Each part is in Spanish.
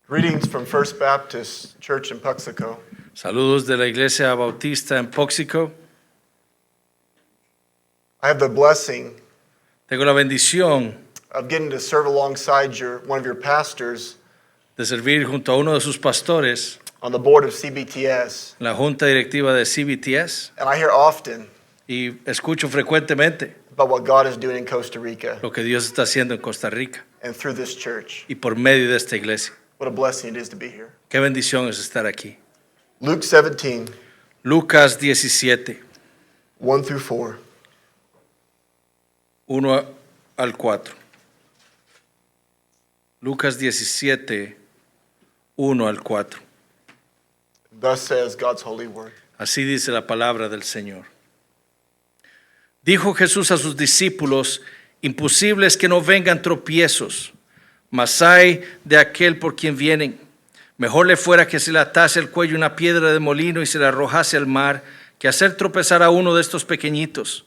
Greetings from First Baptist Church in Puxico. Saludos de la Iglesia Bautista en Póxico. I have the blessing Tengo la bendición of getting to serve alongside one of your pastors de servir junto a uno de sus pastores on the board of CBTS. en la junta directiva de CBTS, And I hear often y escucho frecuentemente about what God is doing in Costa Rica lo que Dios está haciendo en Costa Rica and through this church. y por medio de esta iglesia. What a blessing it is to be here. Qué bendición es estar aquí. Luke 17, Lucas 17, 1 through 4. 1 al 4. Lucas 17, 1 al 4. Thus says God's holy word. Así dice la palabra del Señor. Dijo Jesús a sus discípulos: imposible es que no vengan tropiezos, mas hay de aquel por quien vienen. Mejor le fuera que se le atase el cuello una piedra de molino y se la arrojase al mar, que hacer tropezar a uno de estos pequeñitos.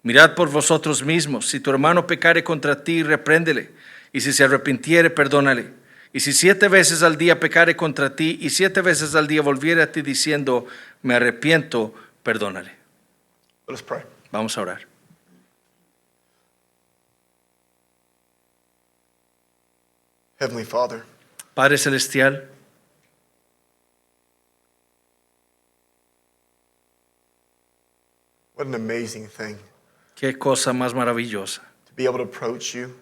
Mirad por vosotros mismos: si tu hermano pecare contra ti, repréndele, y si se arrepintiere, perdónale. Y si 7 veces al día pecare contra ti, y 7 veces al día volviere a ti diciendo, me arrepiento, perdónale. Let us pray. Vamos a orar. Heavenly Father, Padre Celestial, what an amazing thing qué cosa más maravillosa. to be able to approach you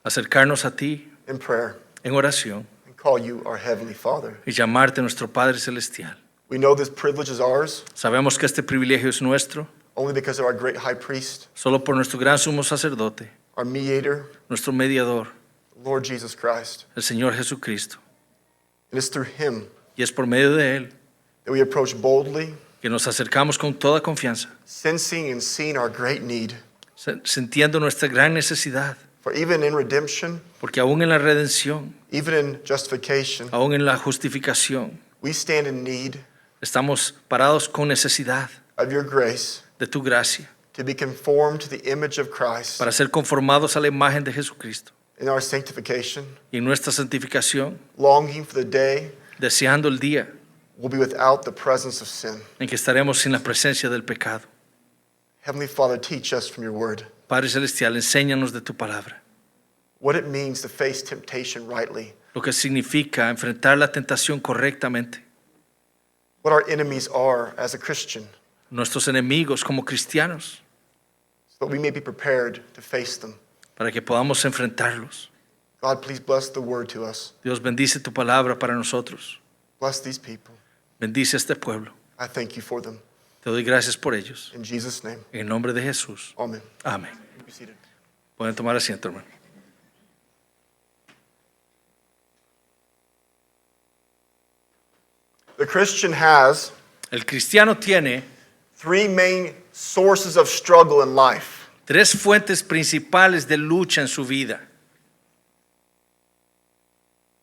Acercarnos a ti in prayer en oración and call you our Heavenly Father. y llamarte nuestro Padre Celestial. We know this privilege is ours Sabemos que este privilegio es nuestro only because of our great high priest, solo por nuestro gran sumo sacerdote, our mediator, nuestro mediador, Lord Jesus Christ. el Señor Jesucristo. And it's through him Y es por medio de Él that we approach boldly, que nos acercamos con toda confianza, sensing and seeing our great need. sintiendo nuestra gran necesidad, For even in redemption, porque aún en la redención, even in justification, aún en la justificación, we stand in need estamos parados con necesidad of your grace de tu gracia to be conformed to the image of Christ. para ser conformados a la imagen de Jesucristo. In our sanctification, Y en nuestra santificación, longing for the day deseando el día we'll be without the presence of sin. en que estaremos sin la presencia del pecado. Heavenly Father, teach us from your word Padre Celestial, enséñanos de tu palabra, what it means to face temptation rightly, lo que significa enfrentar la tentación correctamente, what our enemies are as a Christian, nuestros enemigos como cristianos, so that we may be prepared to face them. para que podamos enfrentarlos. God, please bless the word to us. Dios, bendice tu palabra para nosotros. Bless these people. Bendice a este pueblo. I thank you for them. Te doy gracias por ellos. In Jesus' name, En el nombre de Jesús. amen. Amén. Be seated. Pueden tomar asiento, hermano. The Christian has El cristiano tiene 3 main sources of struggle in life. 3 fuentes principales de lucha en su vida.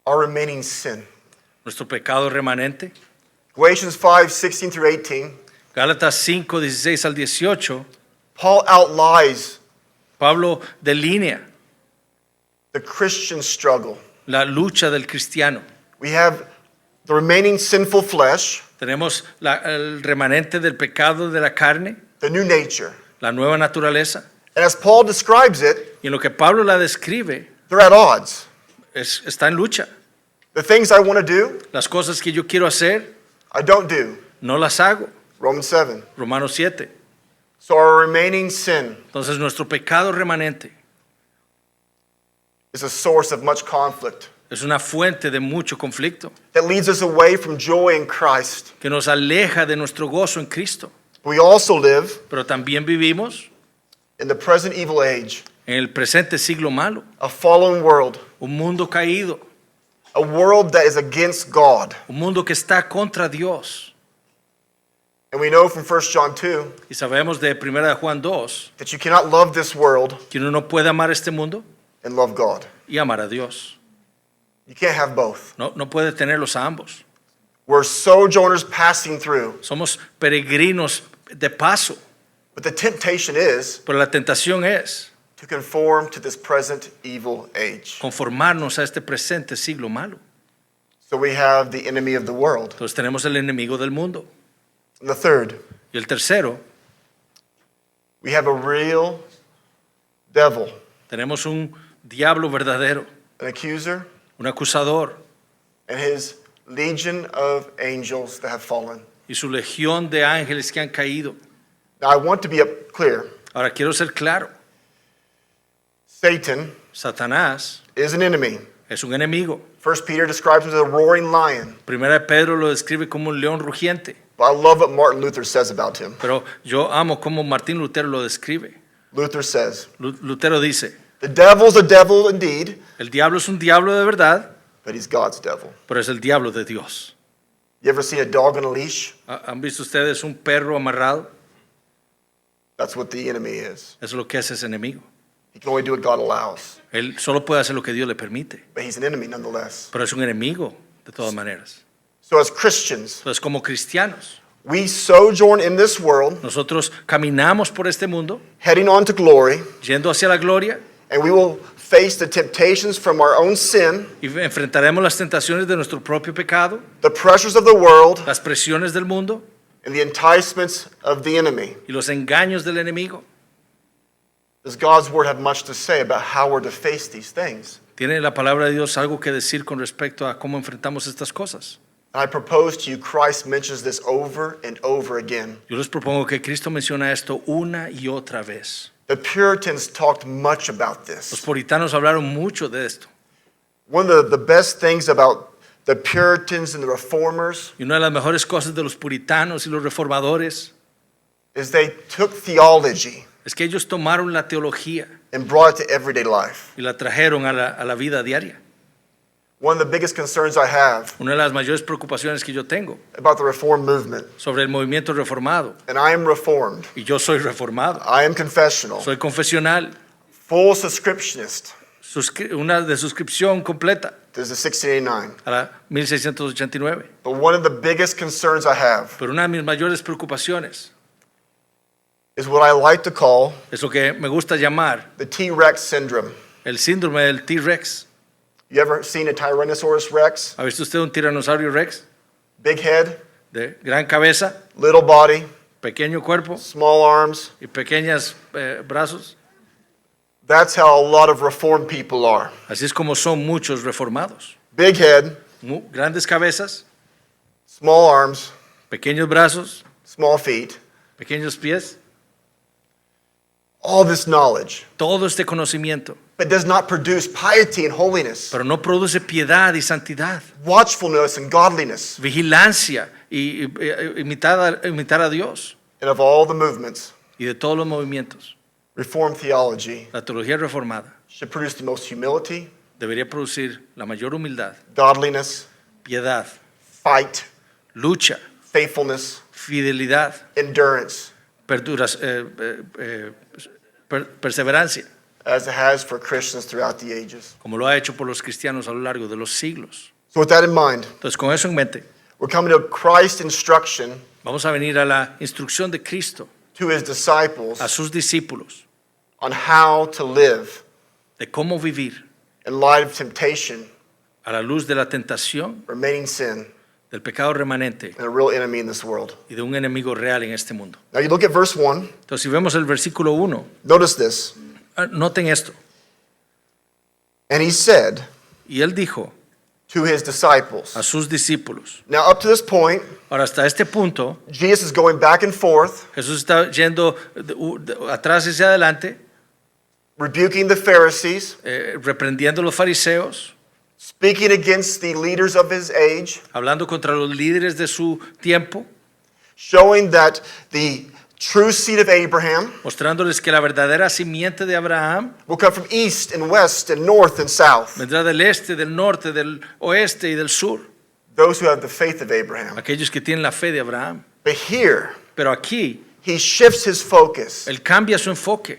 Our remaining sin. Nuestro pecado remanente. Galatians 5:16 through 18, Gálatas 5, 16 al 18. Paul outlines Pablo delinea the Christian struggle. la lucha del cristiano. We have the remaining sinful flesh, Tenemos el remanente del pecado de la carne, the new nature. la nueva naturaleza. And as Paul describes it, Y en lo que Pablo la describe, they're at odds. está en lucha. The things I want to do, Las cosas que yo quiero hacer, I don't do. no las hago. Romans 7. Romanos 7. So our remaining sin Entonces nuestro pecado remanente is a source of much conflict es una fuente de mucho conflicto that leads us away from joy in Christ. que nos aleja de nuestro gozo en Cristo. We also live Pero también vivimos in the present evil age, en el presente siglo malo, a fallen world, un mundo caído, a world that is against God. un mundo que está contra Dios. And we know from 1 John 2 Y sabemos de 1 de Juan 2 that you cannot love this world que uno no puede amar este mundo and love God. y amar a Dios. You can't have both. No puede tenerlos a ambos. We're sojourners passing through. Somos peregrinos de paso, But the temptation is pero la tentación es to conform to this present evil age. conformarnos a este presente siglo malo. So we have the enemy of the world. Entonces tenemos el enemigo del mundo. And the third, Y el tercero, we have a real devil, tenemos un diablo verdadero, an accuser, un acusador and his legion of angels that have fallen. y su legión de ángeles que han caído. Now I want to be clear. Ahora quiero ser claro, Satan Satanás is an enemy. es un enemigo. 1 Peter describes him as a roaring lion. Primera de Pedro lo describe como un león rugiente, But I love what Martin Luther says about him. pero yo amo como Martín Lutero lo describe. Luther says, Lutero dice, the devil's a devil indeed, el diablo es un diablo de verdad, but he's God's devil. pero es el diablo de Dios. You ever see a dog on a leash? ¿Han visto ustedes un perro amarrado? That's what the enemy is. Eso es lo que hace ese enemigo. He can only do what God allows, Él solo puede hacer lo que Dios le permite, but he's an enemy nonetheless. pero es un enemigo de todas maneras. So as Christians, Entonces, como cristianos, we sojourn in this world, nosotros caminamos por este mundo, heading on to glory, yendo hacia la gloria, and we will face the temptations from our own sin, y enfrentaremos las tentaciones de nuestro propio pecado, the pressures of the world, las presiones del mundo and the enticements of the enemy. y los engaños del enemigo. Does God's word have much to say about how we're to face these things? ¿Tiene la palabra de Dios algo que decir con respecto a cómo enfrentamos estas cosas? I propose to you, Christ mentions this over and over again. Yo les propongo que Cristo menciona esto una y otra vez. The Puritans talked much about Los this. puritanos hablaron mucho de esto. One of the best things about the Puritans and the Reformers Y una de las mejores cosas de los puritanos y los reformadores is they took theology es que ellos tomaron la teología and brought it to everyday life. y la trajeron a la vida diaria. One of the biggest concerns I have Una de las mayores preocupaciones que yo tengo about the Reformed movement, sobre el movimiento reformado, and I am Reformed, y yo soy reformado, I am confessional, soy confesional, full subscriptionist. una de suscripción completa This is 1689. a la 1689. But one of the biggest concerns I have Pero una de mis mayores preocupaciones is what I like to call es lo que me gusta llamar the T-Rex syndrome. el síndrome del T-Rex. You ever seen a Tyrannosaurus Rex? ¿Ha visto usted un tiranosaurio Rex? Big head, De gran cabeza, little body, pequeño cuerpo small arms. y pequeños brazos. That's how a lot of Reformed people are. Así es como son muchos reformados. Big head, Grandes cabezas, small arms, pequeños brazos, small feet. pequeños pies, All this knowledge, todo este conocimiento, but does not produce piety and holiness, pero no produce piedad y santidad, watchfulness and godliness. vigilancia y imitar a Dios. And of all the movements, Y de todos los movimientos, Reformed theology la teología reformada should produce the most humility, debería producir la mayor humildad, godliness, piedad, fight, lucha, faithfulness, fidelidad, endurance, perseverancia, as it has for Christians throughout the ages. como lo ha hecho por los cristianos a lo largo de los siglos. So with that in mind, Entonces, con eso en mente, we're coming to Christ's instruction vamos a venir a la instrucción de Cristo to his disciples a sus discípulos on how to live de cómo vivir in light of temptation, a la luz de la tentación, remaining sin, del pecado remanente and a real enemy in this world. y de un enemigo real en este mundo. Now you look at verse 1, Entonces, si vemos el versículo 1, notice this. noten esto. And he said Y él dijo to his disciples. a sus discípulos. Now up to this point, Ahora, hasta este punto, Jesus is going back and forth, Jesús está yendo atrás y hacia adelante, rebuking the Pharisees, reprendiendo a los fariseos, speaking against the leaders of his age, hablando contra los líderes de su tiempo, showing that the true seed of Abraham mostrándoles que la verdadera simiente de Abraham will come from east and west and north and south. vendrá del este, del norte, del oeste y del sur. Those who have the faith of Abraham. Aquellos que tienen la fe de Abraham. But here, Pero aquí, he shifts his focus él cambia su enfoque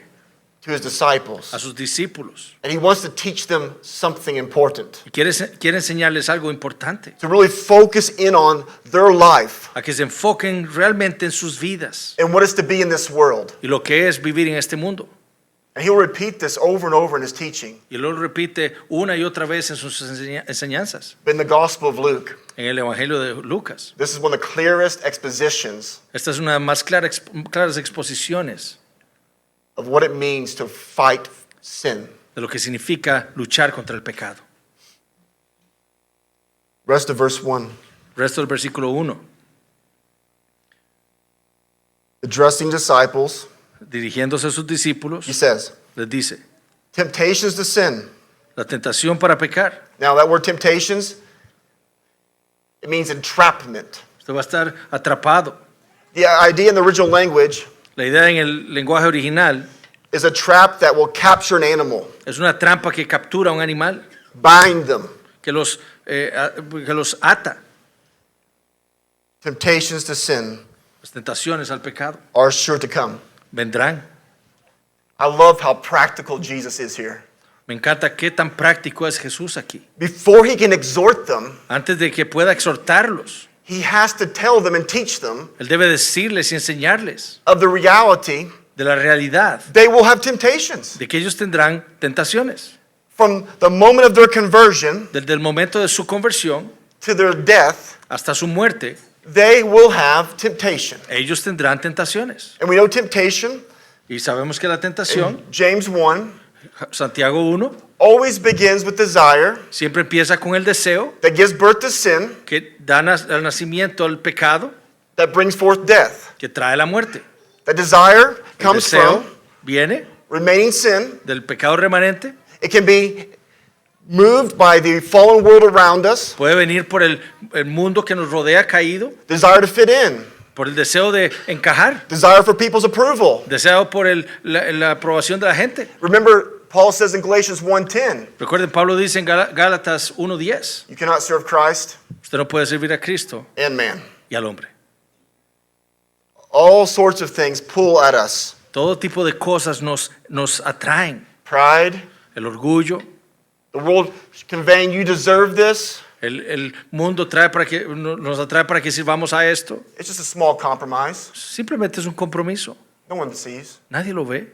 to his disciples. a sus discípulos. And he wants to teach them something important. Y quiere enseñarles algo importante, To really focus in on their life a que se enfoquen realmente en sus vidas and what is to be in this world. y lo que es vivir en este mundo. And he'll repeat this over and over in his teaching. Y luego lo repite una y otra vez en sus enseñanzas. But in the Gospel of Luke, En el Evangelio de Lucas. this is one of the clearest expositions Esta es una de las más claras exposiciones of what it means to fight sin. de lo que significa luchar contra el pecado. Rest of verse 1. Resto del versículo 1. Addressing disciples, Dirigiéndose a sus discípulos, he says, les dice, temptations to sin. la tentación para pecar. Now, that word temptations, it means entrapment. Usted va a estar atrapado. The idea in the original language La idea en el lenguaje original is a trap that will capture an animal, es una trampa que captura a un animal, bind them. que los ata. Temptations to sin Las tentaciones al pecado are sure to come. vendrán. I love how practical Jesus is here. Me encanta qué tan práctico es Jesús aquí. Before he can exhort them, Antes de que pueda exhortarlos, he has to tell them and teach them Él debe decirles y enseñarles of the reality de la realidad they will have temptations. de que ellos tendrán tentaciones. From the moment of their conversion Desde el momento de su conversión to their death, hasta su muerte, they will have temptation. ellos tendrán tentaciones. And we know temptation, Y sabemos que la tentación, in James 1, Santiago 1, always begins with desire siempre empieza con el deseo that gives birth to sin, que da al nacimiento al pecado, that brings forth death. que trae la muerte. That desire El comes deseo from viene remaining sin. del pecado remanente, It can be moved by the fallen world around us, puede venir por el mundo que nos rodea caído, desire to fit in, por el deseo de encajar, desire for people's approval. deseo por la aprobación de la gente. Remember, Paul says in Galatians 1:10, Recuerden, Pablo dice en Gálatas 1:10, you cannot serve Christ usted no puede servir a Cristo and man. y al hombre. All sorts of things pull at us. Todo tipo de cosas nos atraen. Pride, El orgullo, the world conveying you deserve this. el mundo nos atrae para que sirvamos a esto. It's just a small compromise. Simplemente es un compromiso. No one sees. Nadie lo ve.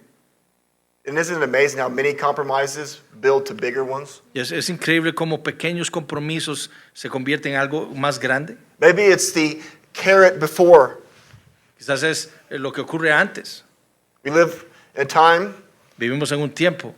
And isn't it amazing how many compromises build to bigger ones? Y es increíble cómo pequeños compromisos se convierten en algo más grande. Maybe it's the carrot before. Quizás es lo que ocurre antes. We live in a time Vivimos en un tiempo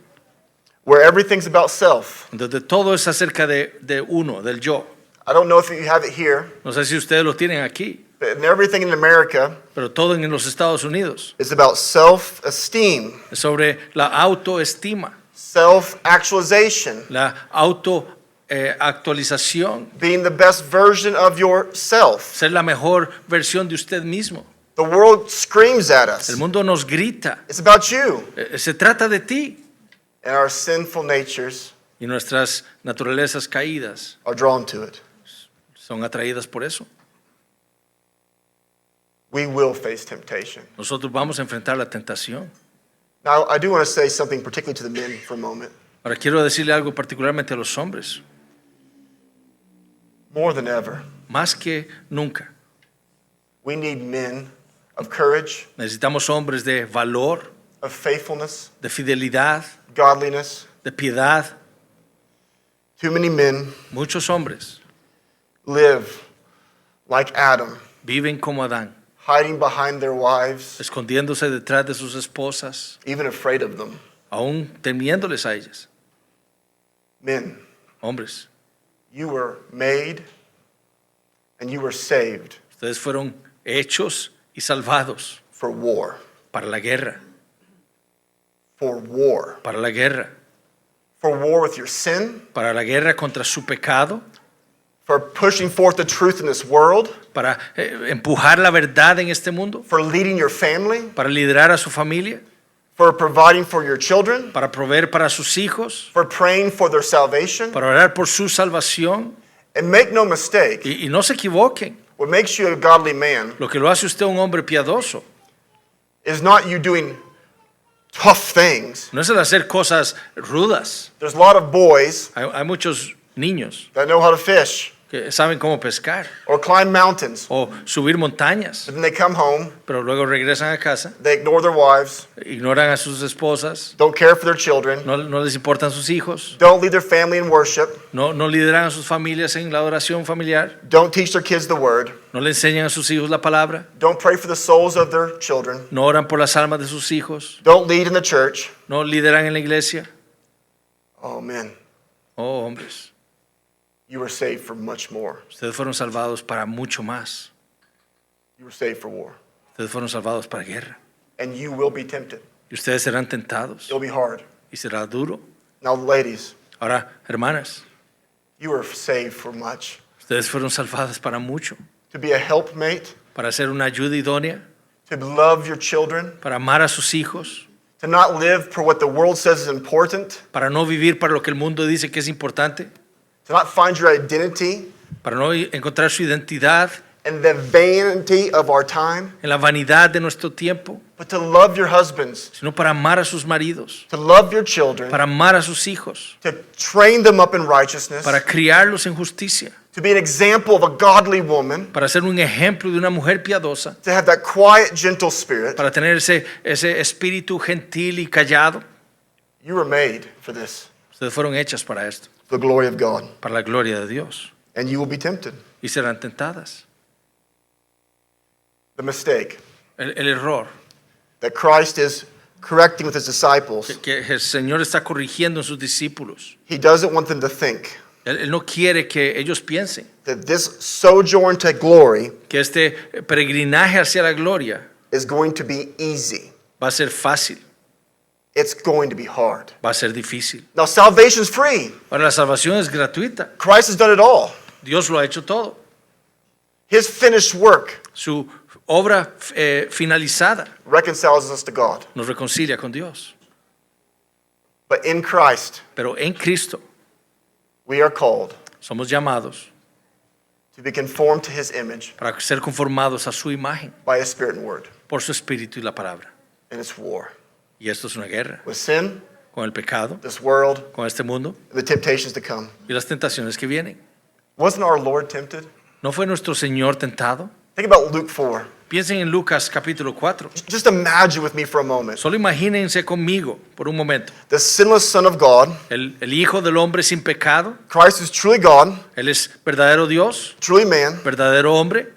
where everything's about self. donde todo es acerca de uno, del yo. I don't know if you have it here, No sé si ustedes lo tienen aquí, but everything in America pero todo en los Estados Unidos is about self-esteem, es sobre la autoestima, self-actualization, la actualización, being the best version of yourself. ser la mejor versión de usted mismo. The world screams at El us. mundo nos grita, It's about you. se trata de ti. And our sinful natures Y nuestras naturalezas caídas are drawn to it. son atraídas por eso. We will face temptation. Nosotros vamos a enfrentar la tentación. Now, I do want to say something particularly to the men for a moment. Ahora quiero decirle algo particularmente a los hombres. More than ever, Más que nunca, we need men of courage, necesitamos hombres de valor, of faithfulness, de fidelidad, godliness. de piedad. Too many men Muchos hombres live like Adam, viven como Adán, hiding behind their wives, escondiéndose detrás de sus esposas, even afraid of them. aún temiéndoles a ellas. Men, Hombres, you were made and you were saved ustedes fueron hechos y salvados for war. para la guerra, For war. para la guerra, For war with your sin, para la guerra contra su pecado, for pushing forth the truth in this world, para empujar la verdad en este mundo, for leading your family, para liderar a su familia, for providing for your children, para proveer para sus hijos, for praying for their salvation. para orar por su salvación. And make no mistake, Y no se equivoquen, what makes you a godly man lo que lo hace usted un hombre piadoso is not you doing tough things. no es el hacer cosas rudas. There's a lot of boys Hay muchos niños that know how to fish. que saben cómo pescar or climb mountains. o subir montañas, But then they come home, pero luego regresan a casa, they ignore their wives, ignoran a sus esposas, don't care for their children, no les importan sus hijos, don't lead their family in worship, no lideran a sus familias en la adoración familiar, don't teach their kids the word, no le enseñan a sus hijos la palabra, don't pray for the souls of their children, no oran por las almas de sus hijos, don't lead in the church. no lideran en la iglesia. Oh man, Oh, hombres, you were saved for much more. ustedes fueron salvados para mucho más. You were saved for war. Ustedes fueron salvados para guerra. And you will be tempted. Y ustedes serán tentados. It'll be hard. Y será duro. Now, ladies, Ahora, hermanas, you were saved for much. ustedes fueron salvadas para mucho. To be a helpmate, Para ser una ayuda idónea, to love your children, para amar a sus hijos, to not live for what the world says is important, para no vivir para lo que el mundo dice que es importante, to not find your identity para no encontrar su identidad in the vanity of our time, en la vanidad de nuestro tiempo, but to love your husbands, sino para amar a sus maridos, to love your children, para amar a sus hijos, to train them up in righteousness, para criarlos en justicia, to be an example of a godly woman, para ser un ejemplo de una mujer piadosa, to have that quiet, gentle spirit. para tener ese espíritu gentil y callado. You were made for this, Ustedes fueron hechas para esto, for the glory of God, para la gloria de Dios, and you will be tempted. y serán tentadas. The mistake El error that Christ is correcting with his disciples, que el Señor está corrigiendo en sus discípulos. he doesn't want them to think Él no quiere que ellos piensen that this sojourn to glory que este peregrinaje hacia la gloria is going to be easy. va a ser fácil, It's going to be hard. va a ser difícil. Now, salvation's free. Ahora, la salvación es gratuita. Christ has done it all. Dios lo ha hecho todo. His finished work Su obra finalizada reconciles us to God. nos reconcilia con Dios. But in Christ, Pero en Cristo we are called somos llamados to be conformed to his image para ser conformados a su imagen by his spirit and word. por su espíritu y la palabra. And it's war. Y esto es una guerra With sin, con el pecado, this world, con este mundo and the temptations to come. y las tentaciones que vienen. Wasn't our Lord tempted? ¿No fue nuestro Señor tentado? Think about Luke 4. Piensen en Lucas capítulo 4. Just imagine with me for a moment. Solo imagínense conmigo por un momento. The sinless Son of God, El Hijo del Hombre sin pecado, Christ is truly God, Él es verdadero Dios, truly man, verdadero hombre,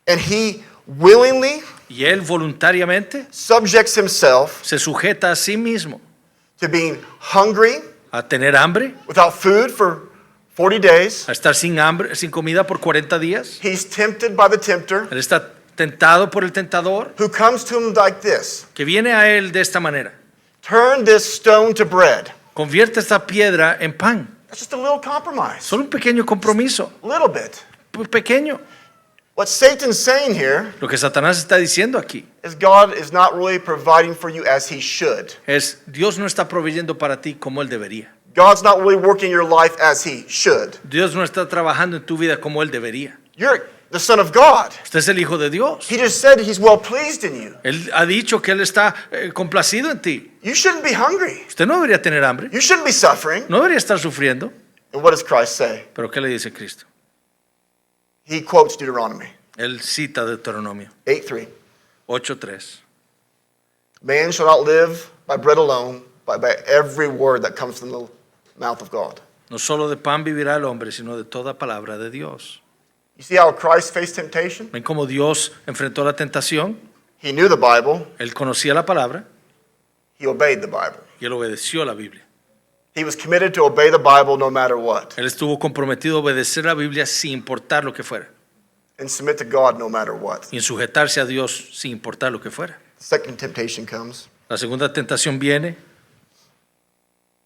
and he willingly y Él voluntariamente subjects himself se sujeta a sí mismo to being hungry, a tener hambre, without food for 40 days. a estar sin hambre, sin comida por 40 días. He's tempted by the tempter, Él está tentado por el tentador, who comes to him like this: que viene a Él de esta manera. turn this stone to bread. Convierte esta piedra en pan. That's just a little compromise. Solo un pequeño compromiso, A little bit. pequeño. What Satan's saying here Lo que Satanás está diciendo aquí is God is not really providing for you as he should. es Dios no está proveyendo para ti como Él debería. God's not really working your life as he should. Dios no está trabajando en tu vida como Él debería. You're the Son of God. Usted es el Hijo de Dios. He just said he's well pleased in you. Él ha dicho que Él está complacido en ti. You shouldn't be hungry. Usted no debería tener hambre, You shouldn't be suffering. no debería estar sufriendo. And what does Christ say? Pero ¿qué le dice Cristo? He quotes Deuteronomy Él cita Deuteronomio 8:3. 8:3. Man shall not live by bread alone, but by every word that comes from the mouth of God. No solo de pan vivirá el hombre, sino de toda palabra de Dios. You see how Christ faced temptation? ¿Ven cómo Dios enfrentó la tentación? He knew the Bible. Él conocía la palabra He obeyed the Bible. y Él obedeció la Biblia. He was committed to obey the Bible no matter what, Él estuvo comprometido a obedecer la Biblia sin importar lo que fuera and submit to God no matter what. y en sujetarse a Dios sin importar lo que fuera. The second temptation comes. La segunda tentación viene.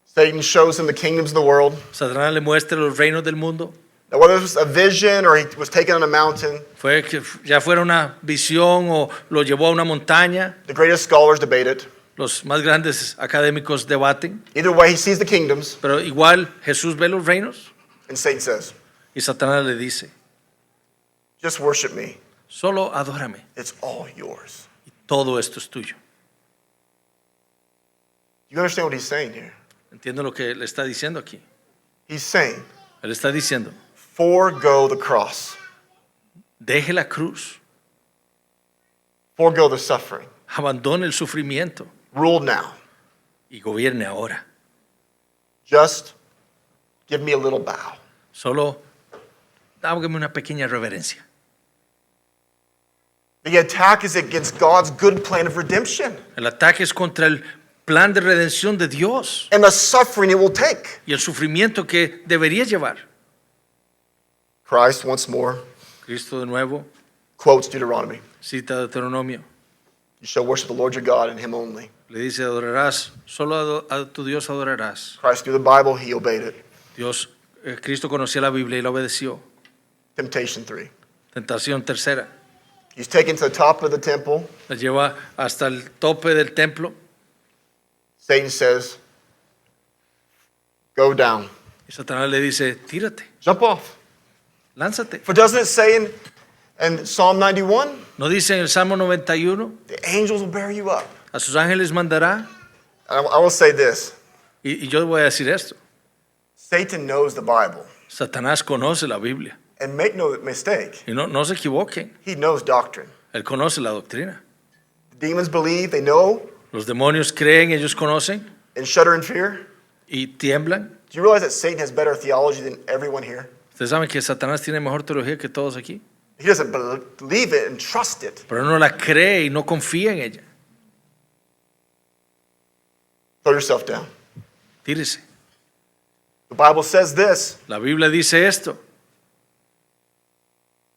Satan shows him the kingdoms of the world. Satanás le muestra los reinos del mundo. Now, whether it was a vision or he was taken on a mountain, Fue que ya fuera una visión o lo llevó a una montaña. the greatest scholars debate it. Los más grandes académicos debaten. Either way, he sees the kingdoms, Pero igual Jesús ve los reinos and Satan says, y Satanás le dice, just worship me. solo adórame It's all yours. y todo esto es tuyo. You understand what he's saying here? Entiendo lo que le está diciendo aquí. He's saying, Él está diciendo, Forego the cross. Deje la cruz. Forego the suffering. Abandone el sufrimiento Rule now. y gobierne ahora. Just give me a little bow. Solo hágame una pequeña reverencia. The attack is against God's good plan of redemption El ataque es contra el plan de redención de Dios and the suffering it will take. y el sufrimiento que debería llevar. Christ, once more, Cristo de nuevo quotes Deuteronomy. cita Deuteronomio. You shall worship the Lord your God and him only. Le dice, adorarás, solo a tu Dios adorarás. Christ knew the Bible, he obeyed it. Cristo conocía la Biblia y la obedeció. Temptation 3. Tentación tercera. He's taken to the top of the temple. La lleva hasta el tope del templo Satan says, go down. y Satanás le dice, tírate, Jump off. lánzate. For doesn't it say in Psalm 91, ¿No dice en el Salmo 91? the angels will bear you up? A sus ángeles mandará. I will say this. Y yo voy a decir esto. Satan knows the Bible. Satanás conoce la Biblia. And make no mistake, Y no se equivoquen. he knows doctrine. Él conoce la doctrina. The demons believe, they know, Los demonios creen, ellos conocen and shudder in fear. y tiemblan. Do you realize that Satan has better theology than everyone here? Ustedes saben que Satanás tiene mejor teología que todos aquí. He doesn't believe it and trust it. Pero no la cree y no confía en ella. Throw yourself down. Tírese. The Bible says this. La Biblia dice esto.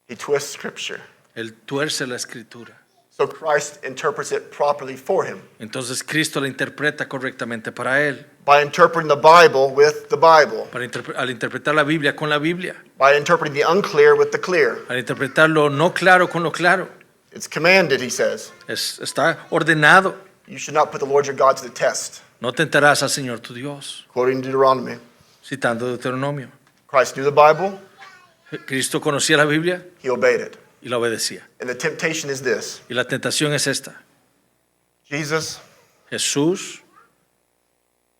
He twists scripture. Él tuerce la escritura. So Christ interprets it properly for him. Entonces Cristo la interpreta correctamente para él. By interpreting the Bible with the Bible. Al interpretar la Biblia con la Biblia. By interpreting the unclear with the clear. Al interpretar lo no claro con lo claro. It's commanded, he says. Está ordenado. You should not put the Lord your God to the test. No tentarás al Señor tu Dios. Quoting Deuteronomy. Citando Deuteronomio. Christ knew the Bible. Cristo conocía la Biblia He obeyed it. y la obedecía. And the temptation is this. Y la tentación es esta. Jesus, Jesús,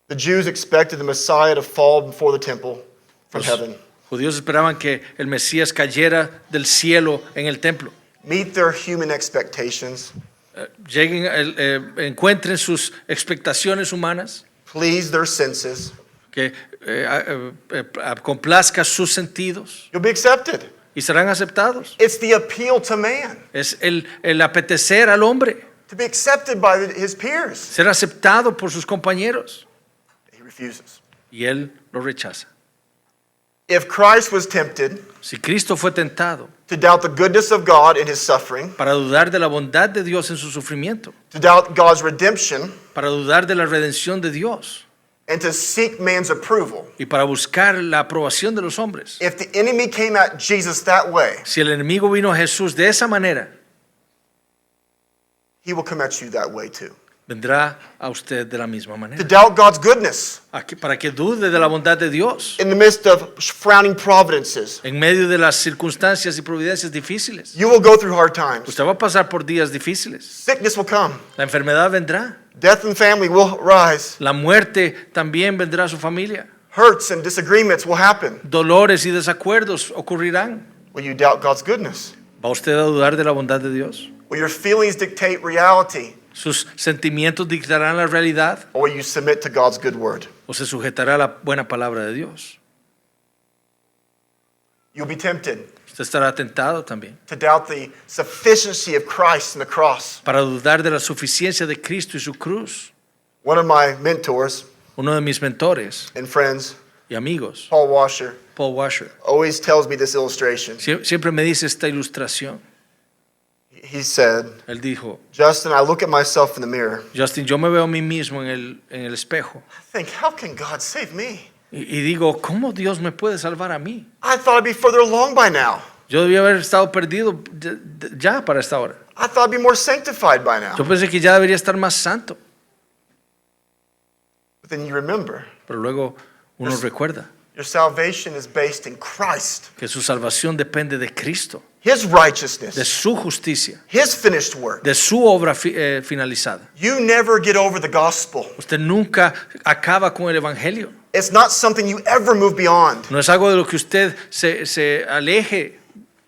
the Jews expected the Messiah to fall before the temple from los heaven. judíos esperaban que el Mesías cayera del cielo en el templo. Meet their human expectations. Encuentren sus expectaciones humanas, Please their senses. que complazca sus sentidos You'll be accepted. y serán aceptados. It's the appeal to man. Es el apetecer al hombre, To be accepted by his peers. ser aceptado por sus compañeros. He refuses. Y él lo rechaza. If Christ was tempted Si Cristo fue tentado to doubt the goodness of God in his suffering, para dudar de la bondad de Dios en su sufrimiento, to doubt God's redemption, para dudar de la redención de Dios and to seek man's approval, y para buscar la aprobación de los hombres, if the enemy came at Jesus that way, si el enemigo vino a Jesús de esa manera, he will come at you that way too. vendrá a usted de la misma To manera. doubt God's goodness Para que dude de la bondad de Dios in the midst of frowning providences. en medio de las circunstancias y providencias difíciles. You will go through hard times. Usted va a pasar por días difíciles. Sickness will come. La enfermedad vendrá. Death and family will rise. La muerte también vendrá a su familia. Hurts and disagreements will happen. Dolores y desacuerdos ocurrirán. Will you doubt God's goodness? ¿Va usted a dudar de la bondad de Dios? Will your feelings dictate reality? ¿Sus sentimientos dictarán la realidad Or will you submit to God's good word? o se sujetará a la buena palabra de Dios? You'll be tempted Usted estará tentado también to doubt the sufficiency of Christ and the cross. para dudar de la suficiencia de Cristo y su cruz. One of my mentors Uno de mis mentores and friends, y amigos, Paul Washer, Paul Washer, always tells me this illustration. siempre me dice esta ilustración. He said, Él dijo, Justin, I look at myself in the mirror. Justin, yo me veo a mí mismo en el espejo I think, how can God save me? y digo, ¿cómo Dios me puede salvar a mí? I thought I'd be further along by now. Yo debía haber estado perdido ya para esta hora. I thought I'd be more sanctified by now. Yo pensé que ya debería estar más santo, But then you remember, pero luego uno recuerda your salvation is based in Christ, que su salvación depende de Cristo, His de righteousness, su justicia, His finished work. de su obra finalizada. You never get over the gospel. Usted nunca acaba con el evangelio. It's not something you ever move beyond. No es algo de lo que usted se aleje.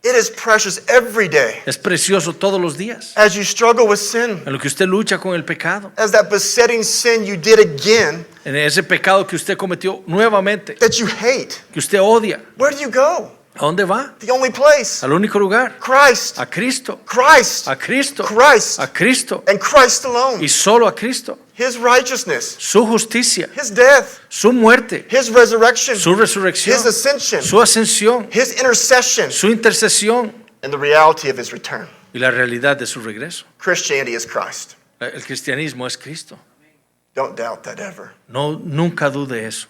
It is precious every day. Es precioso todos los días. As you struggle with sin, En lo que usted lucha con el pecado. as that besetting sin you did again En ese pecado que usted cometió nuevamente. that you hate, Que usted odia. where do you go? ¿A dónde va? The only place. Al único lugar. Christ. A Cristo. Christ. A Cristo. Christ. A Cristo. And Christ alone. Y solo a Cristo. His righteousness. Su justicia. His death. Su muerte. His resurrection. Su resurrección. His ascension. Su ascensión. His intercession. Su intercesión. And the reality of his return. Y la realidad de su regreso. Christianity is Christ. El cristianismo es Cristo. Don't doubt that ever. No, nunca dude eso.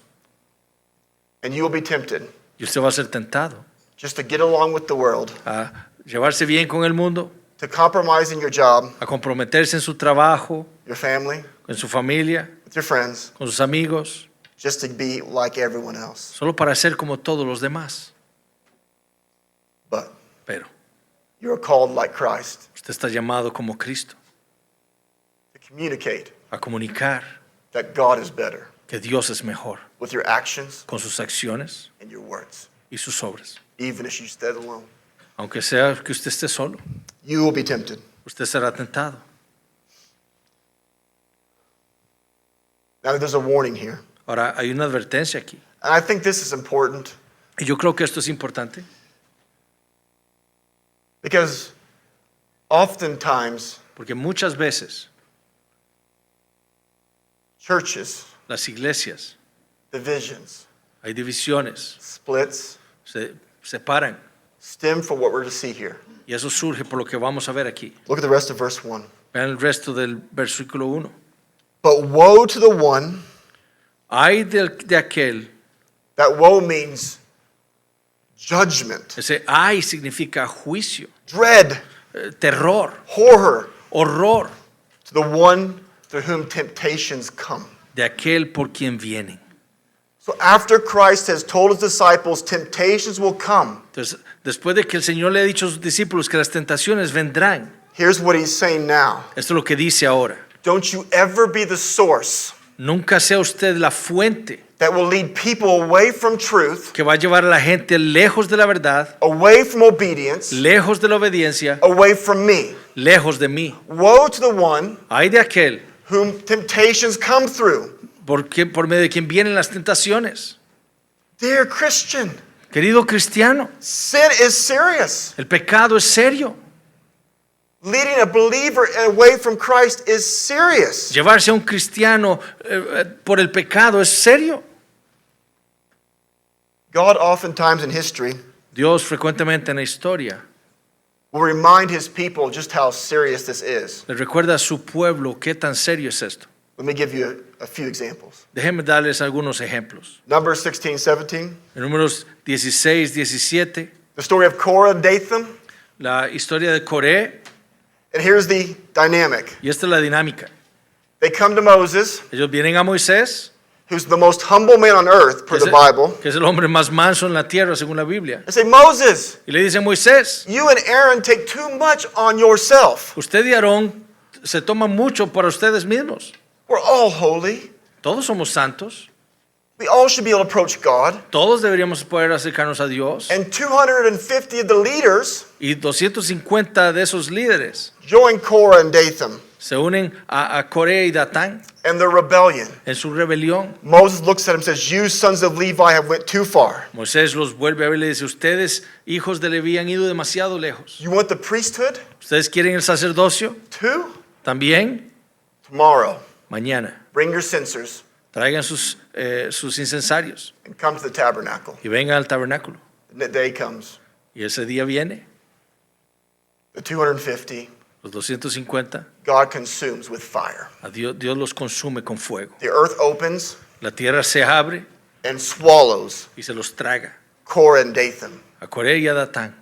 And you will be tempted Y usted va a ser tentado just to get along with the world, a llevarse bien con el mundo, to compromise in your job, a comprometerse en su trabajo, your family, con su familia, with your friends, con sus amigos, just to be like everyone else. solo para ser como todos los demás. But Pero you are called like Christ usted está llamado como Cristo to communicate a comunicar that God is better que Dios es mejor with your actions con sus acciones and your words, y sus obras. even if you stand alone. Aunque sea que usted esté solo, You will be tempted. usted será tentado. Now, there's a warning here. Ahora, hay una advertencia aquí. And I think this is important Y yo creo que esto es importante because oftentimes porque muchas veces churches, las iglesias, divisions, hay divisiones, splits se separan. stem from what we're to see here. Y eso surge por lo que vamos a ver aquí. Look at the rest of verse 1. Vean el resto del versículo 1. But woe to the one, Ay de aquel, that woe means judgment, ese ay significa juicio, dread, terror, horror, horror, to the one through whom temptations come. de aquel por quien vienen. So after Christ has told his disciples temptations will come, Entonces, después de que el Señor le ha dicho a sus discípulos que las tentaciones vendrán, here's what he's saying now. esto es lo que dice ahora. Don't you ever be the source Nunca sea usted la fuente that will lead people away from truth, que va a llevar a la gente lejos de la verdad, away from obedience, lejos de la obediencia, away from me. lejos de mí. Woe to the one Ay de aquel whom temptations come through. por medio de quien vienen las tentaciones. Dear Christian, Querido cristiano, sin is serious. el pecado es serio. Leading a believer away from Christ is serious. Llevarse a un cristiano por el pecado es serio. God oftentimes in history Dios frecuentemente en la historia will remind his people just how serious this is. le recuerda a su pueblo qué tan serio es esto. Let me give you a few examples. Déjenme darles algunos ejemplos. Numbers 16:17, En Números 16, 17, the story of Korah and Dathan. la historia de Coré, And here's the dynamic. y esta es la dinámica. They come to Moses, Ellos vienen a Moisés, who's the most humble man on earth per the Bible, que es el hombre más manso en la tierra según la Biblia, and say, Moses, y le dicen, Moisés, you and Aaron take too much on yourself. usted y Aarón se toman mucho para ustedes mismos. We're all holy. Todos somos santos, We all should be able to approach God. todos deberíamos poder acercarnos a Dios. And 250 of the leaders Y 250 de esos líderes join Korah and Dathan se unen a Coré y Datán and their rebellion. en su rebelión. Moses looks at him and says, you sons of Levi have went too far. Moisés los vuelve a ver y le dice, ustedes, hijos de Leví, han ido demasiado lejos. You want the priesthood? ¿Ustedes quieren el sacerdocio? Too? También, Tomorrow, mañana, bring your censers traigan sus incensarios and come to the tabernacle. y vengan al tabernáculo. And the day comes. Y ese día viene, The 250, los 250, God consumes with fire. a Dios los consume con fuego. The earth opens La tierra se abre and swallows y se los traga. Korah and Dathan. A Coré y a Datán.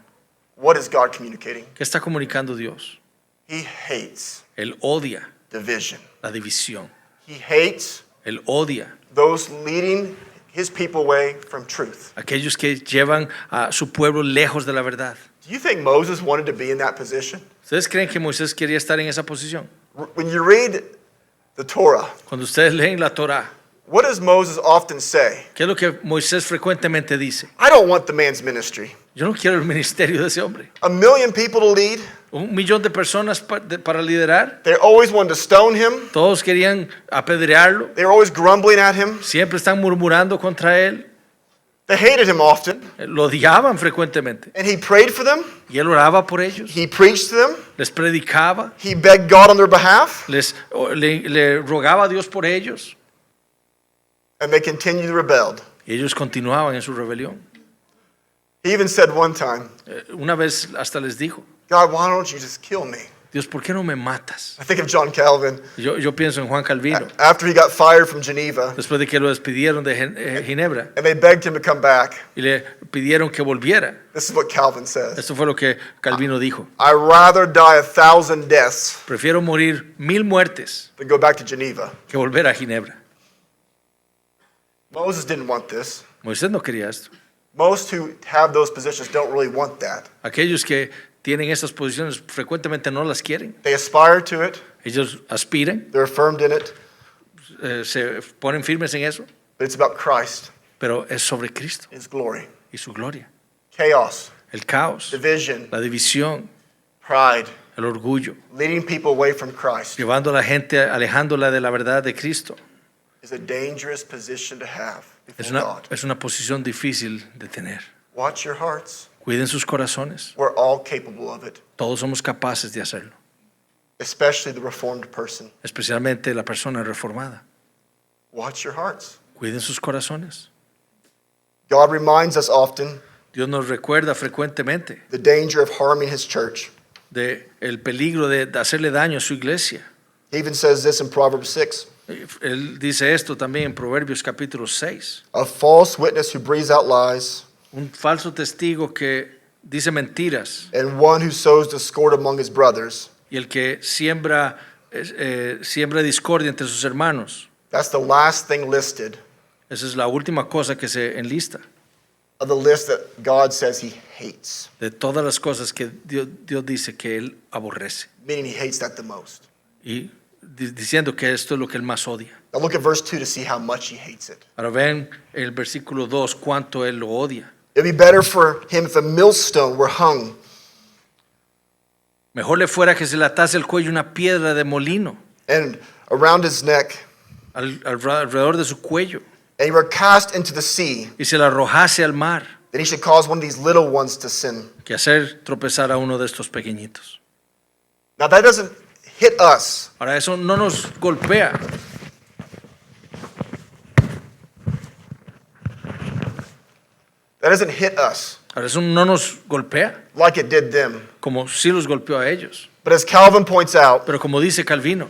What is God communicating? ¿Qué está comunicando Dios? He hates Él odia division. la división. He hates Él odia those leading his people away from truth. aquellos que llevan a su pueblo lejos de la verdad. Do you think Moses wanted to be in that position? ¿Ustedes creen que Moisés quería estar en esa posición? When you read the Torah, Cuando ustedes leen la Torá, What does Moses often say? ¿Qué es lo que Moisés frecuentemente dice? I don't want the man's ministry. Yo no quiero el ministerio de ese hombre. 1 million people to lead. 1 millón de personas para liderar. They always wanted to stone him. Todos querían apedrearlo. They were always grumbling at him. Siempre están murmurando contra él. They hated him often. Lo odiaban frecuentemente. And he prayed for them. Y él oraba por ellos. He preached to them. Les predicaba. He begged God on their behalf. Le rogaba a Dios por ellos. And they continued to rebel. Y ellos continuaban en su rebelión. He even said one time, Una vez hasta les dijo, God, why don't you just kill me? Dios, ¿por qué no me matas? I think of John Calvin. Yo pienso en Juan Calvino. After he got fired from Geneva, Después de que lo despidieron de Ginebra and they begged him to come back. y le pidieron que volviera. This is what Calvin says. Esto fue lo que Calvino dijo. I'd rather die 1,000 deaths Prefiero morir 1000 muertes than go back to Geneva. que volver a Ginebra. Moses didn't want this. Moisés no quería esto. Most who have those positions don't really want that. Aquellos que tienen esas posiciones frecuentemente no las quieren. They aspire to it, Ellos aspiran, they're affirmed in it, se ponen firmes en eso, but it's about Christ, pero es sobre Cristo His glory. y su gloria. Chaos, El caos, division, la división, pride, el orgullo, leading people away from Christ llevando a la gente, alejándola de la verdad de Cristo. is a dangerous position to have Es before God. una posición difícil de tener. Watch your hearts. Cuiden sus corazones. We're all capable of it, Todos somos capaces de hacerlo, especially the reformed person. especialmente la persona reformada. Watch your hearts. Cuiden sus corazones. God reminds us often Dios nos recuerda frecuentemente the danger of harming His church. de el peligro de hacerle daño a su iglesia. He even says this in Proverbs 6. Él dice esto también en Proverbios capítulo 6. A false witness who breathes out lies, Un falso testigo que dice mentiras and one who sows discord among his brothers. y el que siembra discordia entre sus hermanos. That's the last thing listed Esa es la última cosa que se enlista of the list that God says He hates, de todas las cosas que Dios dice que Él aborrece. meaning He hates that the most. Y diciendo que esto es lo que Él más odia. Now look at verse 2 to see how much He hates it. Ahora ven el versículo 2 cuánto Él lo odia. It'd be better for him if a millstone were hung Mejor le fuera que se le atase el cuello una piedra de molino and around his neck, alrededor de su cuello and he were cast into the sea, y se la arrojase al mar, then he should cause one of these little ones to sin. que hacer tropezar a uno de estos pequeñitos. Now that doesn't hit us. Ahora eso no nos golpea. That doesn't hit us Ahora eso no nos golpea like it did them. como sí los golpeó a ellos. But as Calvin points out, Pero como dice Calvino,